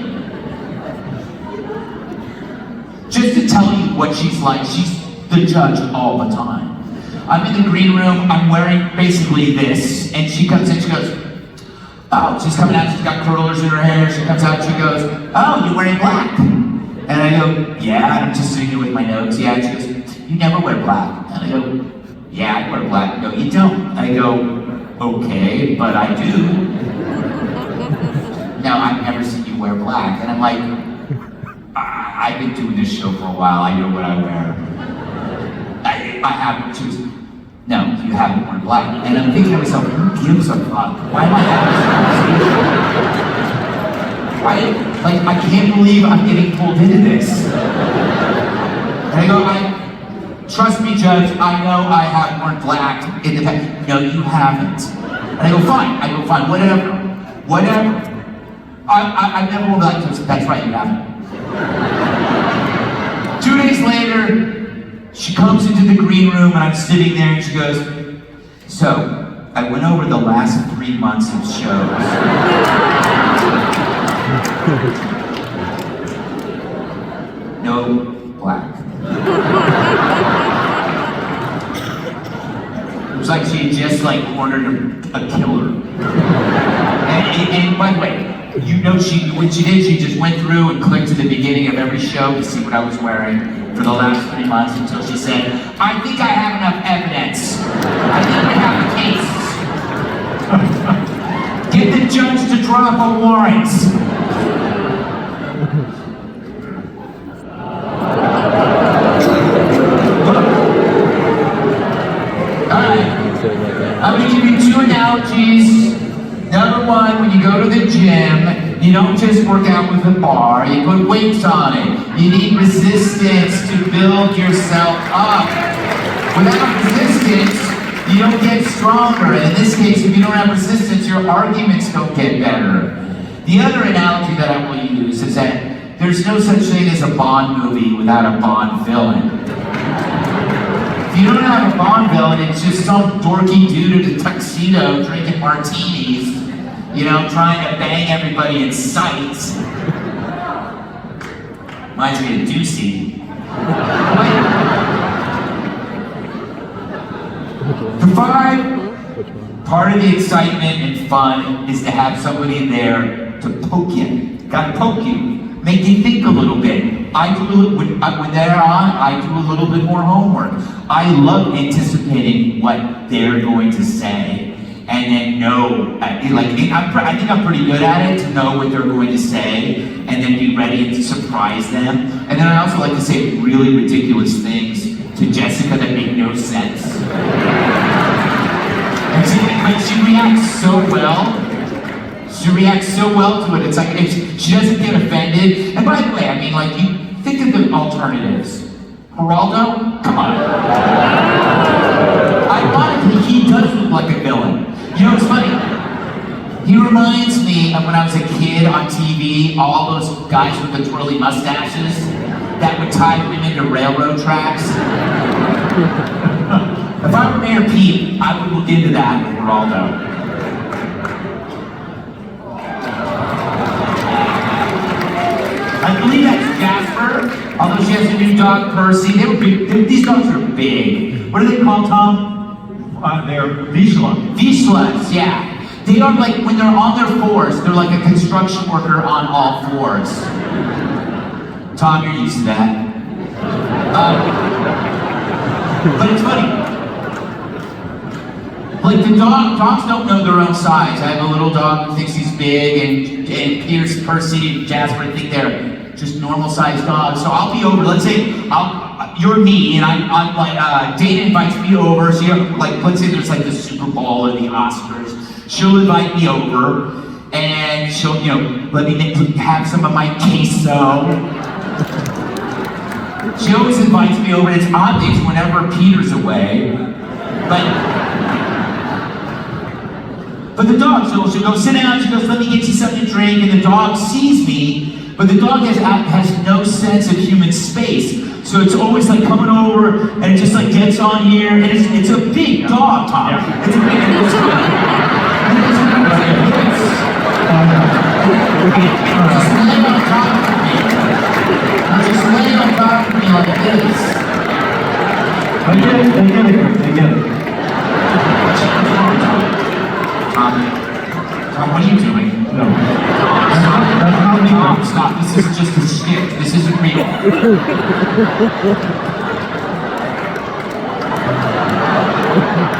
just to tell you what she's like, she's the judge all the time. I'm in the green room, I'm wearing basically this, and she comes in, she goes, oh, she's coming out, she's got curlers in her hair, she comes out, she goes, oh, you're wearing black. And I go, yeah, and I'm just sitting here with my notes, yeah, and she goes, you never wear black. And I go, yeah, I wear black. No, you don't. I go, okay, but I do. No, I've never seen you wear black. And I'm like, I've been doing this show for a while, I know what I wear. I haven't, she goes, no, you haven't worn black. And I'm thinking to myself, who gives a fuck? Why am I having this conversation? I can't believe I'm getting pulled into this. And I go, trust me, Judge, I know I have worn black in the past. No, you haven't. And I go, fine, whatever. I've never worn black, that's right, you haven't. 2 days later, she comes into the green room and I'm sitting there and she goes, so, I went over the last 3 months of shows. No black. It was like she had just ordered a killer. And by the way, when she did, she just went through and clicked to the beginning of every show to see what I was wearing for the last 3 months until she said, I think I have enough evidence. I think we have a case. Get the judge to drop a warrant. Alright, I'm going to give you 2 analogies. Number 1, when you go to the gym, you don't just work out with a bar, you put weights on it. You need resistance to build yourself up. Without resistance, you don't get stronger. And in this case, if you don't have resistance, your arguments don't get better. The other analogy that I will use is that there's no such thing as a Bond movie without a Bond villain. If you don't have a Bonneville and it's just some dorky dude in a tuxedo drinking martinis, you know, trying to bang everybody in sight. Reminds me of Doocy. Part of the excitement and fun is to have somebody there to poke you. Gotta poke you, make you think a little bit. When they're on, I do a little bit more homework. I love anticipating what they're going to say, and then know. I think I'm pretty good at it to know what they're going to say, and then be ready to surprise them. And then I also like to say really ridiculous things to Jessica that make no sense. But she reacts so well. She reacts so well to it. It's like she doesn't get offended. And by the way, I mean, like, you think of the alternatives. Geraldo, come on. Ironically, he does look like a villain. You know what's funny? He reminds me of when I was a kid on TV. All those guys with the twirly mustaches that would tie women to railroad tracks. If I were Mayor Pete, I would look into that with Geraldo. I believe that's Jasper, although she has a new dog, Percy. These dogs are big. What are they called, Tom? They're Vizsla. Vizslas, yeah. They are like, when they're on their fours, they're like a construction worker on all fours. Tom, you're used to that. But it's funny. Like the dogs don't know their own size. I have a little dog who thinks he's big, and Pierce, Percy, and Jasper think they're just normal sized dogs. So I'll be over, let's say you're me, and I'm like, Dana invites me over, so like, let's say there's like the Super Bowl or the Oscars. She'll invite me over, and she'll, you know, let me have some of my queso. She always invites me over, and it's odd things whenever Peter's away, but the dog, she'll go sit down, she goes, let me get you something to drink, and the dog sees me, but the dog has no sense of human space. So it's always like coming over, and it just like gets on here, and it's a big dog, Tom. Yeah. It's a big, it's just laying on top of me. Just laying on top of me like this. They get it. Tom, what are you doing? No. Stop. This is just a skit. This isn't real.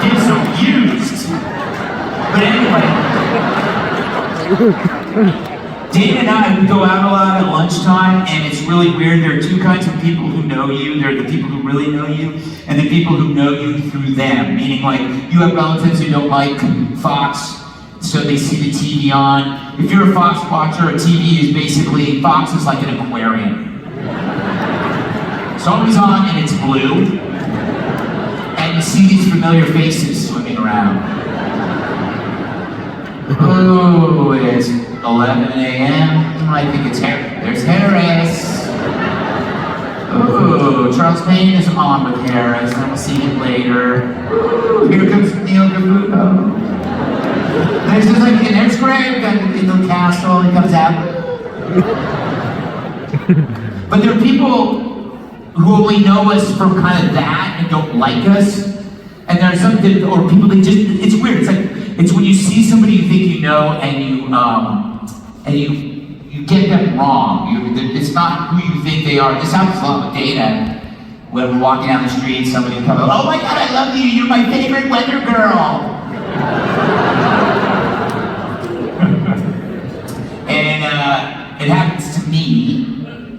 Get so used. But anyway, Dana and I, we go out a lot at lunchtime, and it's really weird. There are two kinds of people who know you. There are the people who really know you, and the people who know you through them. Meaning, like, you have relatives who don't like Fox, so they see the TV on. If you're a Fox watcher, a TV is basically, Fox is like an aquarium. It's always on and it's blue. And you see these familiar faces swimming around. Oh, it's 11 a.m. I think it's Harris. There's Harris. Oh, Charles Payne is on with Harris. And we'll see him later. Ooh, here comes Neil Cavuto. There's just like, and there's Greg in the castle, he comes out. But there are people who only know us from kind of that and don't like us. And there are some, or people that just, it's weird. It's like, it's when you see somebody you think you know and you get them wrong. It's not who you think they are. This happens a lot with Dana. When we're walking down the street, somebody will come up, oh my God, I love you, you're my favorite weather girl. And it happens to me.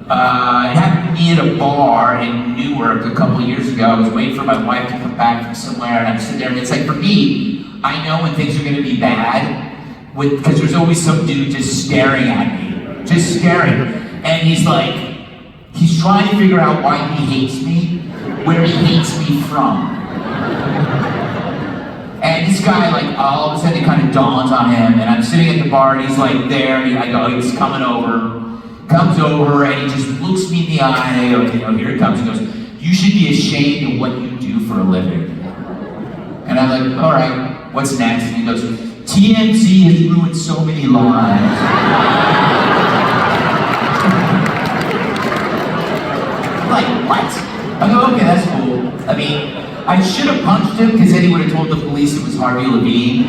It happened to me at a bar in Newark a couple years ago. I was waiting for my wife to come back from somewhere, and I'm sitting there, and it's like, for me, I know when things are going to be bad, because there's always some dude just staring at me, just staring. And he's like, he's trying to figure out why he hates me, where he hates me from. And this guy, like, all of a sudden it kind of dawns on him, and I'm sitting at the bar, and he's like there, and I go, he's coming over, comes over, and he just looks me in the eye, and I go, here he comes, he goes, you should be ashamed of what you do for a living. And I'm like, all right, what's next? And he goes, TMZ has ruined so many lives. Like, what? I go, okay, that's cool. I mean, I should have punched him because then he would have told the police it was Harvey Levine.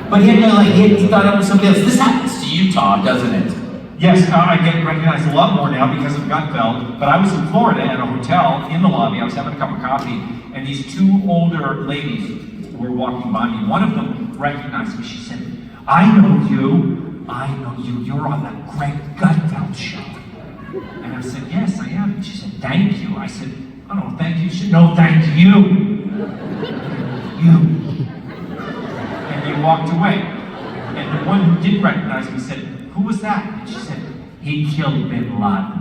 But he had no, like, he thought it was somebody else. This happens to you, Todd, doesn't it? Yes, I get recognized a lot more now because of Gutfeld, but I was in Florida at a hotel in the lobby. I was having a cup of coffee, and these two older ladies were walking by me. One of them recognized me. She said, I know you, you're on the Greg Gutfeld show. And I said, yes, I am. And she said, thank you. I said, oh, no, thank you. She said, no, thank you. You. And they walked away. And the one who did recognize me said, who was that? And she said, he killed Bin Laden.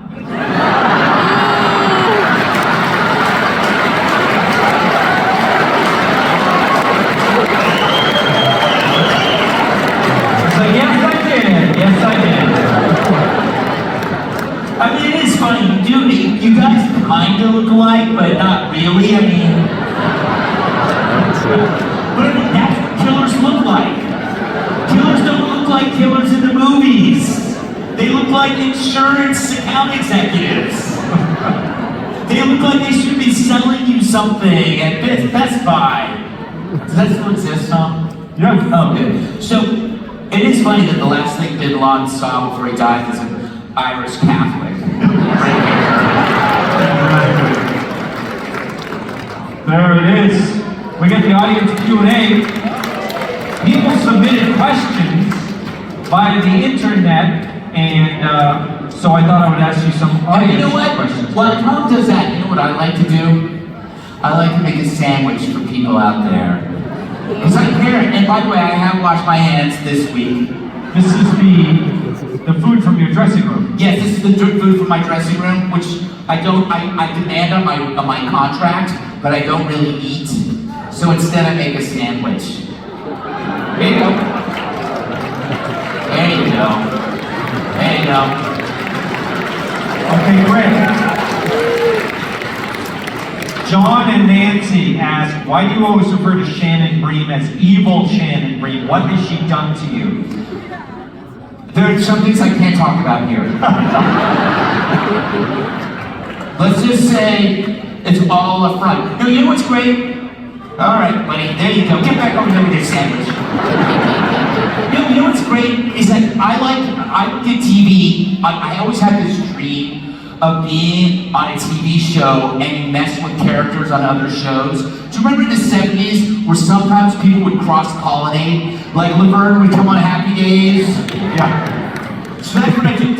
So yes, I did. Yes, I did. I mean, it is funny. You guys kind of look alike, but not really. I mean, but that's what killers look like. Killers don't look like killers in the movies. They look like insurance account executives. They look like they should be selling you something at Best Buy. Does that still exist, Tom? Yeah. Oh, good. So, it is funny that the last thing Bin Laden saw before he died was an Irish Catholic. There it is. We get the audience Q&A. People submitted questions via the internet, and so I thought I would ask you some audience you know what? questions. While Tom does that, you know what I like to do? I like to make a sandwich for people out there. Because I care, and by the way, I have washed my hands this week. This is the food from your dressing room. Yes, this is the food from my dressing room, which I demand on my contract, but I don't really eat. So instead I make a sandwich. There you go. There you go. There you go. Okay, great. John and Nancy ask, why do you always refer to Shannon Bream as evil Shannon Bream? What has she done to you? There are some things I can't talk about here. Let's just say it's all up front. No, you know what's great? All right, buddy, there you go. Get back over there with your sandwich. You know what's great is that I did TV. I always had this dream of being on a TV show and you mess with characters on other shows. Do you remember in the 70s where sometimes people would cross-pollinate? Like Laverne would come on Happy Days? Yeah. So that's what I do.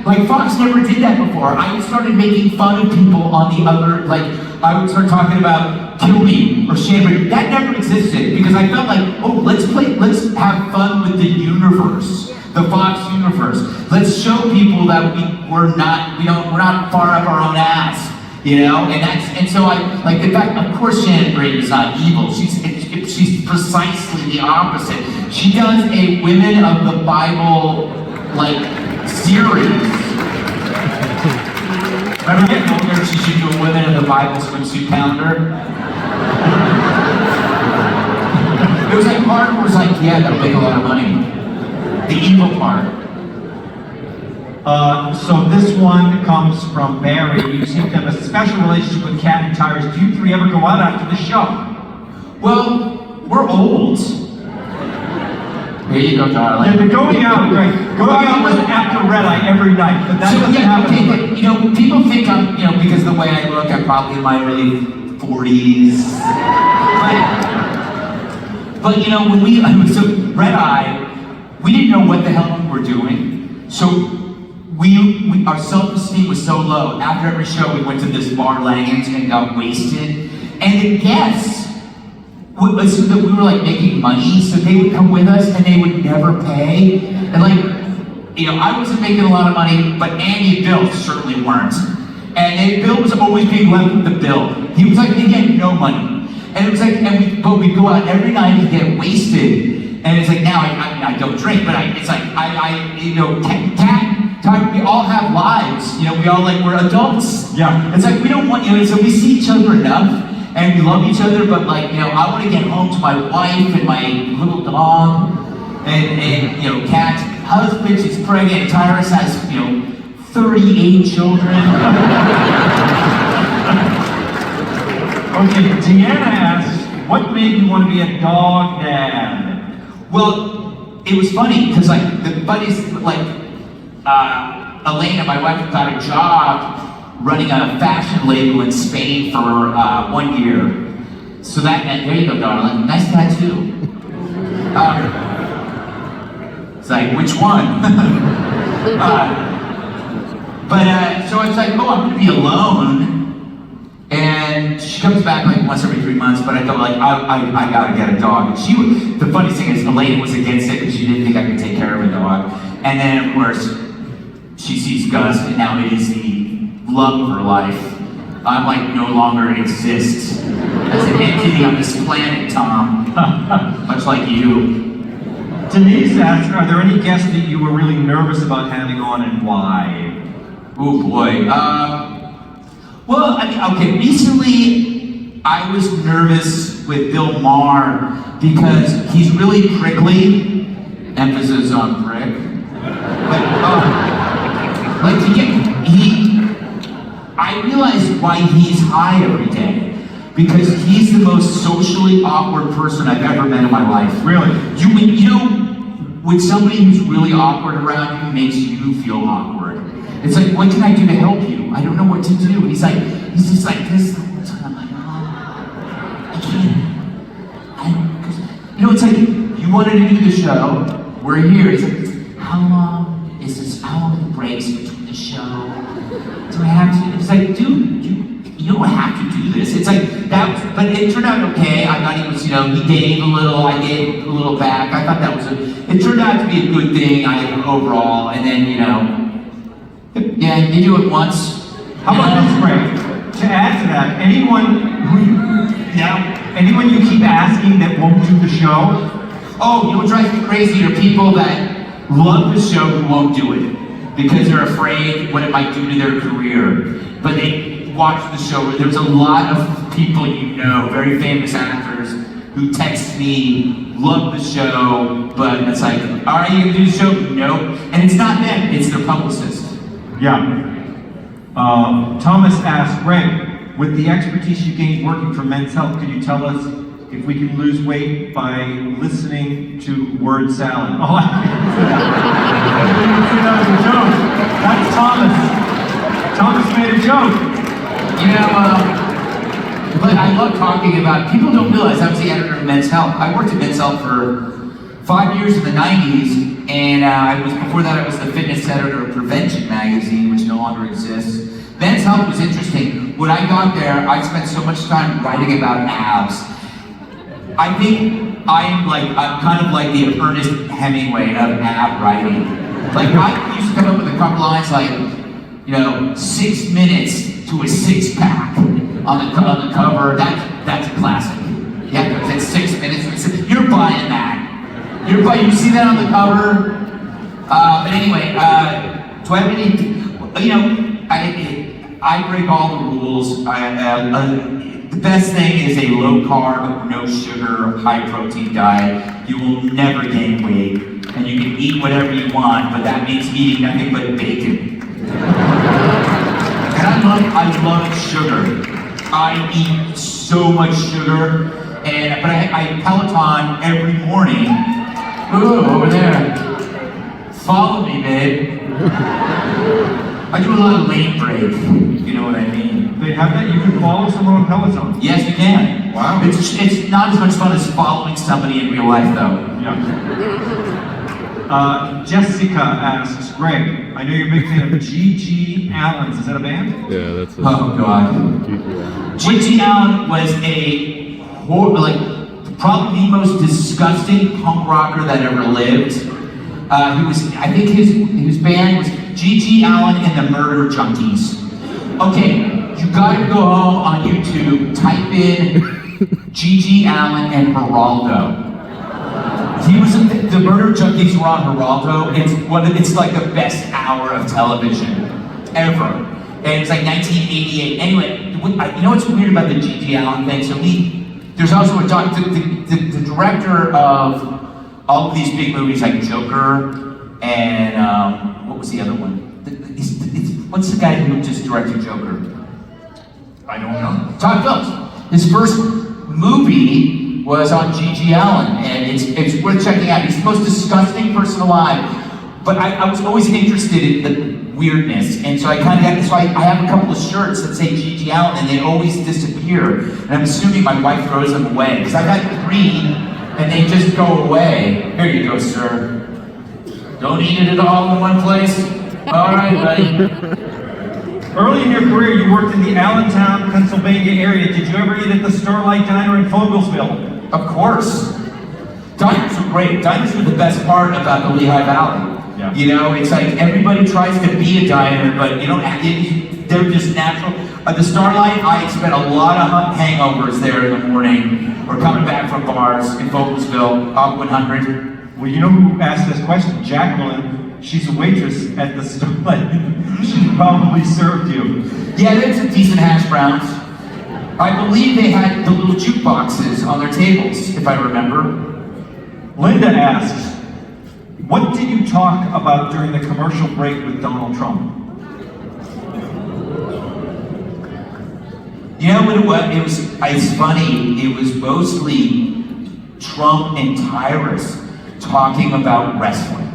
Like Fox never did that before. I started making fun of people on the other, like I would start talking about Kill Me or Shannon. That never existed because I felt like, oh, let's have fun with the universe, the Fox universe. Let's show people that we're not far up our own ass, you know. And so I like the fact. Of course, Shannon Bream is not evil. She's precisely the opposite. She does a Women of the Bible like series. Remember getting older, she should do a Women of the Bible swimsuit calendar? It was like part of it was like, yeah, that'll make a lot of money. The evil part. So this one comes from Mary. You seem to have a special relationship with Cat and Tires. Do you three ever go out after the show? Well, we're old. Here you go, darling. Yeah, the going out, right? Going out was after red eye every night, but that doesn't happen. Okay, but, you know, people think I'm, you know, because of the way I look, I'm probably in my early 40s. But you know, so red eye, we didn't know what the hell we were doing. So our self-esteem was so low. After every show, we went to this bar, Langens, and got wasted. And the guests assumed that we were like making money, so they would come with us and they would never pay. And like, you know, I wasn't making a lot of money, but Andy and Bill certainly weren't. And Bill was always being left with the bill. He was like, he had no money. And it was like, but we'd go out every night and get wasted. And it's like, now I don't drink, but it's like, you know, Cat we all have lives, you know, we're adults. Yeah. It's like we don't want, you know, so we see each other enough and we love each other, but like, you know, I want to get home to my wife and my little dog and you know, cat. Husband, she's pregnant, Tyrus has, you know, 38 children. Okay, Deanna asks, what made you want to be a dog dad? Well, it was funny because like the funniest, like Elena, my wife, got a job running a fashion label in Spain for 1 year. So that meant, there you go, darling, nice tattoo. It's like, which one? So I was like, oh, I'm gonna be alone. And she comes back like once every 3 months, but I thought like, I gotta get a dog. And the funny thing is, Elena was against it because she didn't think I could take care of a dog. And then of course, she sees Gus, and now it is the love of her life. I'm like, no longer exist as an entity on this planet, Tom. Much like you. Denise asks, are there any guests that you were really nervous about having on and why? Oh boy. Well, I mean, okay, recently I was nervous with Bill Maher because he's really prickly, emphasis on prick. I realized why he's high every day. Because he's the most socially awkward person I've ever met in my life. Really? You know, when somebody who's really awkward around you makes you feel awkward. It's like, what can I do to help you? I don't know what to do. And he's just like this the whole time. I'm like, oh, I can't. You know, it's like, you wanted to do the show, we're here. It's like, how long are the breaks between the show? Do I have to? It's like, dude, you don't have to do this. It's like that, but it turned out okay. I thought he was, you know, he gave a little, I gave a little back. I thought that was it turned out to be a good thing overall. And then, you know, yeah, you do it once. How about this, Greg? To add to that, anyone you keep asking that won't do the show? Oh, you know what drives me crazy are people that love the show who won't do it because they're afraid what it might do to their career. But they watch the show. There's a lot of people you know, very famous actors, who text me, love the show, but it's like, are you gonna do the show? No. And it's not them, it's their publicist. Yeah. Thomas asks, Greg, with the expertise you gained working for Men's Health, could you tell us if we can lose weight by listening to word salad? Oh, I that was a joke. That's Thomas. Thomas made a joke. You know, but I love talking about, people don't realize I was the editor of Men's Health. I worked at Men's Health for 5 years in the 90s, and before that I was the fitness editor of Prevention magazine, which no longer exists. Men's Health was interesting. When I got there, I spent so much time writing about abs. I think I'm kind of like the Ernest Hemingway of ab writing. Like, I used to come up with a couple lines like, you know, 6 minutes to a six-pack on the cover. That's a classic. Yeah, because it's 6 minutes. You're buying that. You see that on the cover? But anyway, do I have any? You know, I break all the rules. The best thing is a low-carb, no sugar, high-protein diet. You will never gain weight, and you can eat whatever you want, but that means eating nothing but bacon. And I love sugar. I eat so much sugar, but I Peloton every morning. Ooh, over there. Follow me, babe. I do a lot of lane break, if you know what I mean. They have that? You can follow someone on Peloton? Yes, you can. Wow. It's not as much fun as following somebody in real life, though. Yeah. Jessica asks, Greg, I know you're a big fan of G.G. Allen's. Is that a band? Yeah, that's a Oh, God. G.G. Allen was probably the most disgusting punk rocker that ever lived. I think his band was G.G. Allen and the Murder Junkies. Okay, you gotta go home on YouTube, type in G.G. Allen and Geraldo. He was the Murder Junkies were on Geraldo. It's like the best hour of television ever. And it's like 1988. Anyway, you know what's weird about the G.G. Allen thing? So there's also the director of all of these big movies like Joker and what was the other one? What's the guy who just directed Joker? I don't know. Todd Phillips. His first movie was on G.G. Allen, and it's worth checking out. He's the most disgusting person alive. But I was always interested in the weirdness, and so I have a couple of shirts that say G.G. Allen, and they always disappear. And I'm assuming my wife throws them away, because I've got 3, and they just go away. Here you go, sir. Don't eat it all in one place. All right, buddy. Early in your career, you worked in the Allentown, Pennsylvania area. Did you ever eat at the Starlight Diner in Fogelsville? Of course. Diners are great. Diners are the best part about the Lehigh Valley. Yeah. You know, it's like everybody tries to be a diner, but you don't. They're just natural. At the Starlight, I spent a lot of hangovers there in the morning. We're coming back from bars in Fogelsville, off 100. Well, you know who asked this question? Jacqueline. She's a waitress at the Starlight. She probably served you. Yeah, they had some decent hash browns. I believe they had the little jukeboxes on their tables, if I remember. Linda asks, what did you talk about during the commercial break with Donald Trump? You know what it was? It's funny. It was mostly Trump and Tyrus talking about wrestling.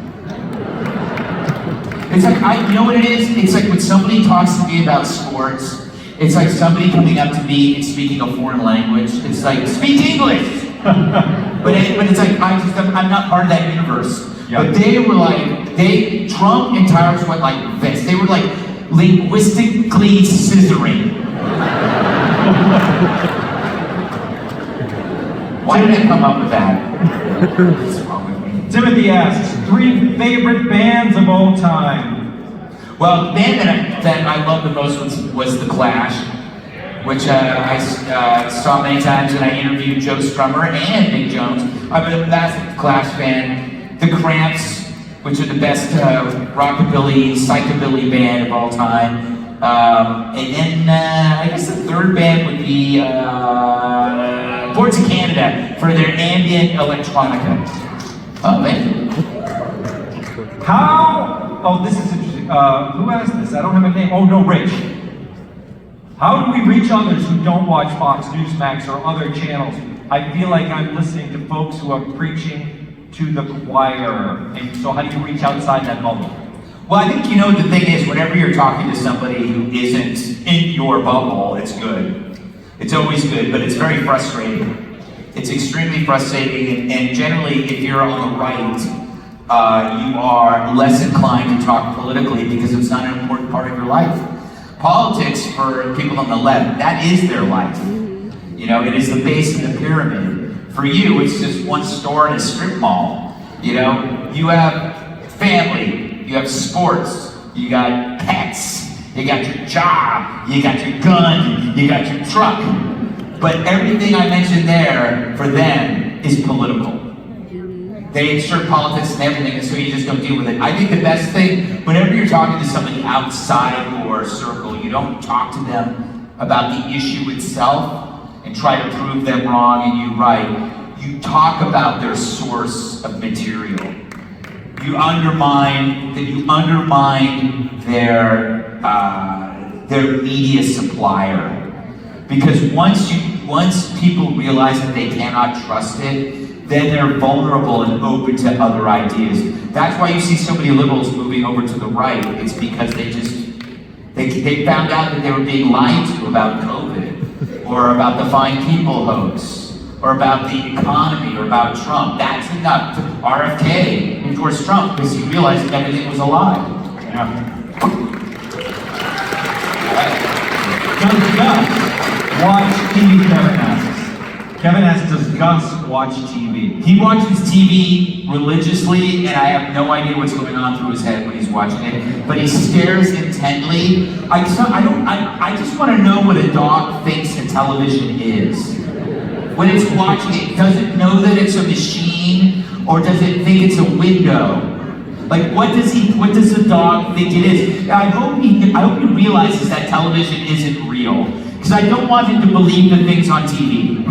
It's like, you know what it is? It's like when somebody talks to me about sports, it's like somebody coming up to me and speaking a foreign language. It's like, speak English! but it's like, I'm not part of that universe. Yep. But they were like, Trump and Tyrus went like this. They were like linguistically scissoring. Why did I come up with that? What's wrong with me? Timothy asks, 3 favorite bands of all time. Well, the band that I loved the most was The Clash, which I saw many times, and I interviewed Joe Strummer and Nick Jones. I've been a massive Clash fan. The Cramps, which are the best rockabilly, psychobilly band of all time. And then I guess the third band would be Boards of Canada for their ambient electronica. Oh, thank you. This is interesting. Who asked this? I don't have a name. Oh, no, Rich. How do we reach others who don't watch Fox Newsmax or other channels? I feel like I'm listening to folks who are preaching to the choir. And so how do you reach outside that bubble? Well, I think, you know, the thing is, whenever you're talking to somebody who isn't in your bubble, it's good. It's always good, but it's very frustrating. It's extremely frustrating, and generally, if you're on the right, you are less inclined to talk politically because it's not an important part of your life. Politics, for people on the left, that is their life. You know, it is the base of the pyramid. For you, it's just one store in a strip mall. You know, you have family, you have sports, you got pets, you got your job, you got your gun, you got your truck. But everything I mentioned there, for them, is political. They insert politics and everything, and so you just don't deal with it. I think the best thing, whenever you're talking to somebody outside your circle, you don't talk to them about the issue itself and try to prove them wrong and you right. You talk about their source of material. You undermine their media supplier. Because once people realize that they cannot trust it, then they're vulnerable and open to other ideas. That's why you see so many liberals moving over to the right. It's because they found out that they were being lied to about COVID, or about the Fine People hoax, or about the economy, or about Trump. That's enough. RFK, of course, Trump, because he realized everything was a lie. Yeah. Does Gus watch TV, Kevin asks? Kevin asks, does Gus watch TV? He watches TV religiously, and I have no idea what's going on through his head when he's watching it, but he stares intently. I just want to know what a dog thinks a television is. When it's watching it, does it know that it's a machine, or does it think it's a window? Like, what does the dog think it is? I hope he realizes that television isn't real, because I don't want him to believe the things on TV.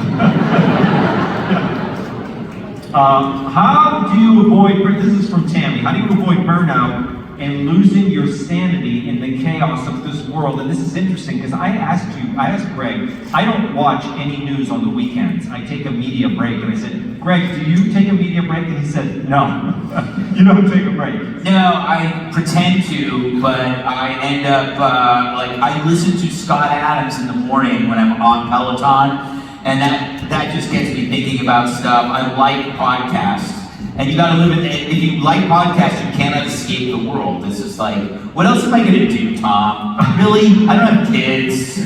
How do you avoid, this is from Tammy, how do you avoid burnout and losing your sanity in the chaos of this world? And this is interesting because I asked Greg, I don't watch any news on the weekends. I take a media break. And I said, Greg, do you take a media break? And he said, no, you don't take a break. No, I pretend to, but I end up, I listen to Scott Adams in the morning when I'm on Peloton. And that just gets me thinking about stuff. I like podcasts. And you gotta live in it. If you like podcasts, you cannot escape the world. It's just like, what else am I gonna do, Tom? Really? I don't have kids.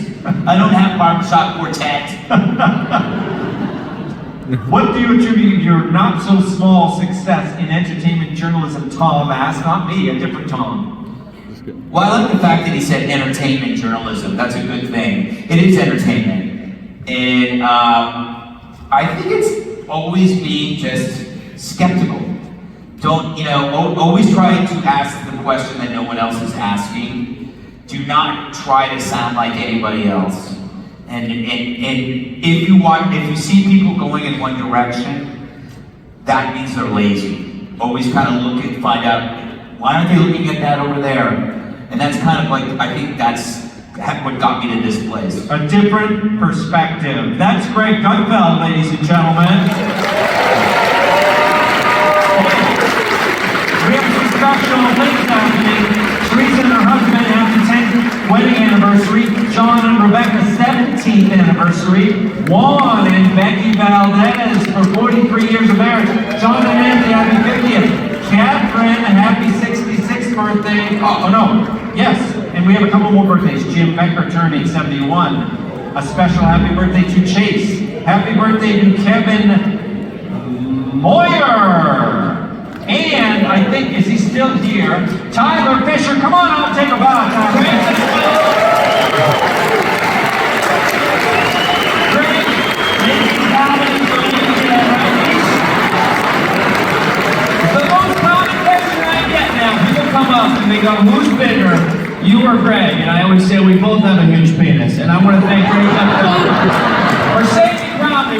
I don't have barbershop quartet. What do you attribute your not so small success in entertainment journalism, Tom asked? Not me, a different Tom. Well, I like the fact that he said entertainment journalism. That's a good thing. It is entertainment. And I think it's always being just skeptical. Don't, always try to ask the question that no one else is asking. Do not try to sound like anybody else. And if you see people going in one direction, that means they're lazy. Always kind of look and find out, why aren't they looking at that over there? And that's kind of like, I think that's what got me to this place. A different perspective. That's Greg Gutfeld, ladies and gentlemen. We have some special things happening. Teresa and her husband have the 10th wedding anniversary. John and Rebecca's 17th anniversary. Juan and Becky Valdez for 43 years of marriage. John and Nancy, happy 50th. Catherine, happy 66th birthday. Oh no, yes. And we have a couple more birthdays. Jim Becker turning 71. A special happy birthday to Chase. Happy birthday to Kevin Moyer. And I think, is he still here? Tyler Fischer, come on out, take a bow. Great. The most common question I get now, people come up and they go, who's bigger, you or Greg? And I always say we both have a huge penis. And I want to thank Greg for saying it proudly.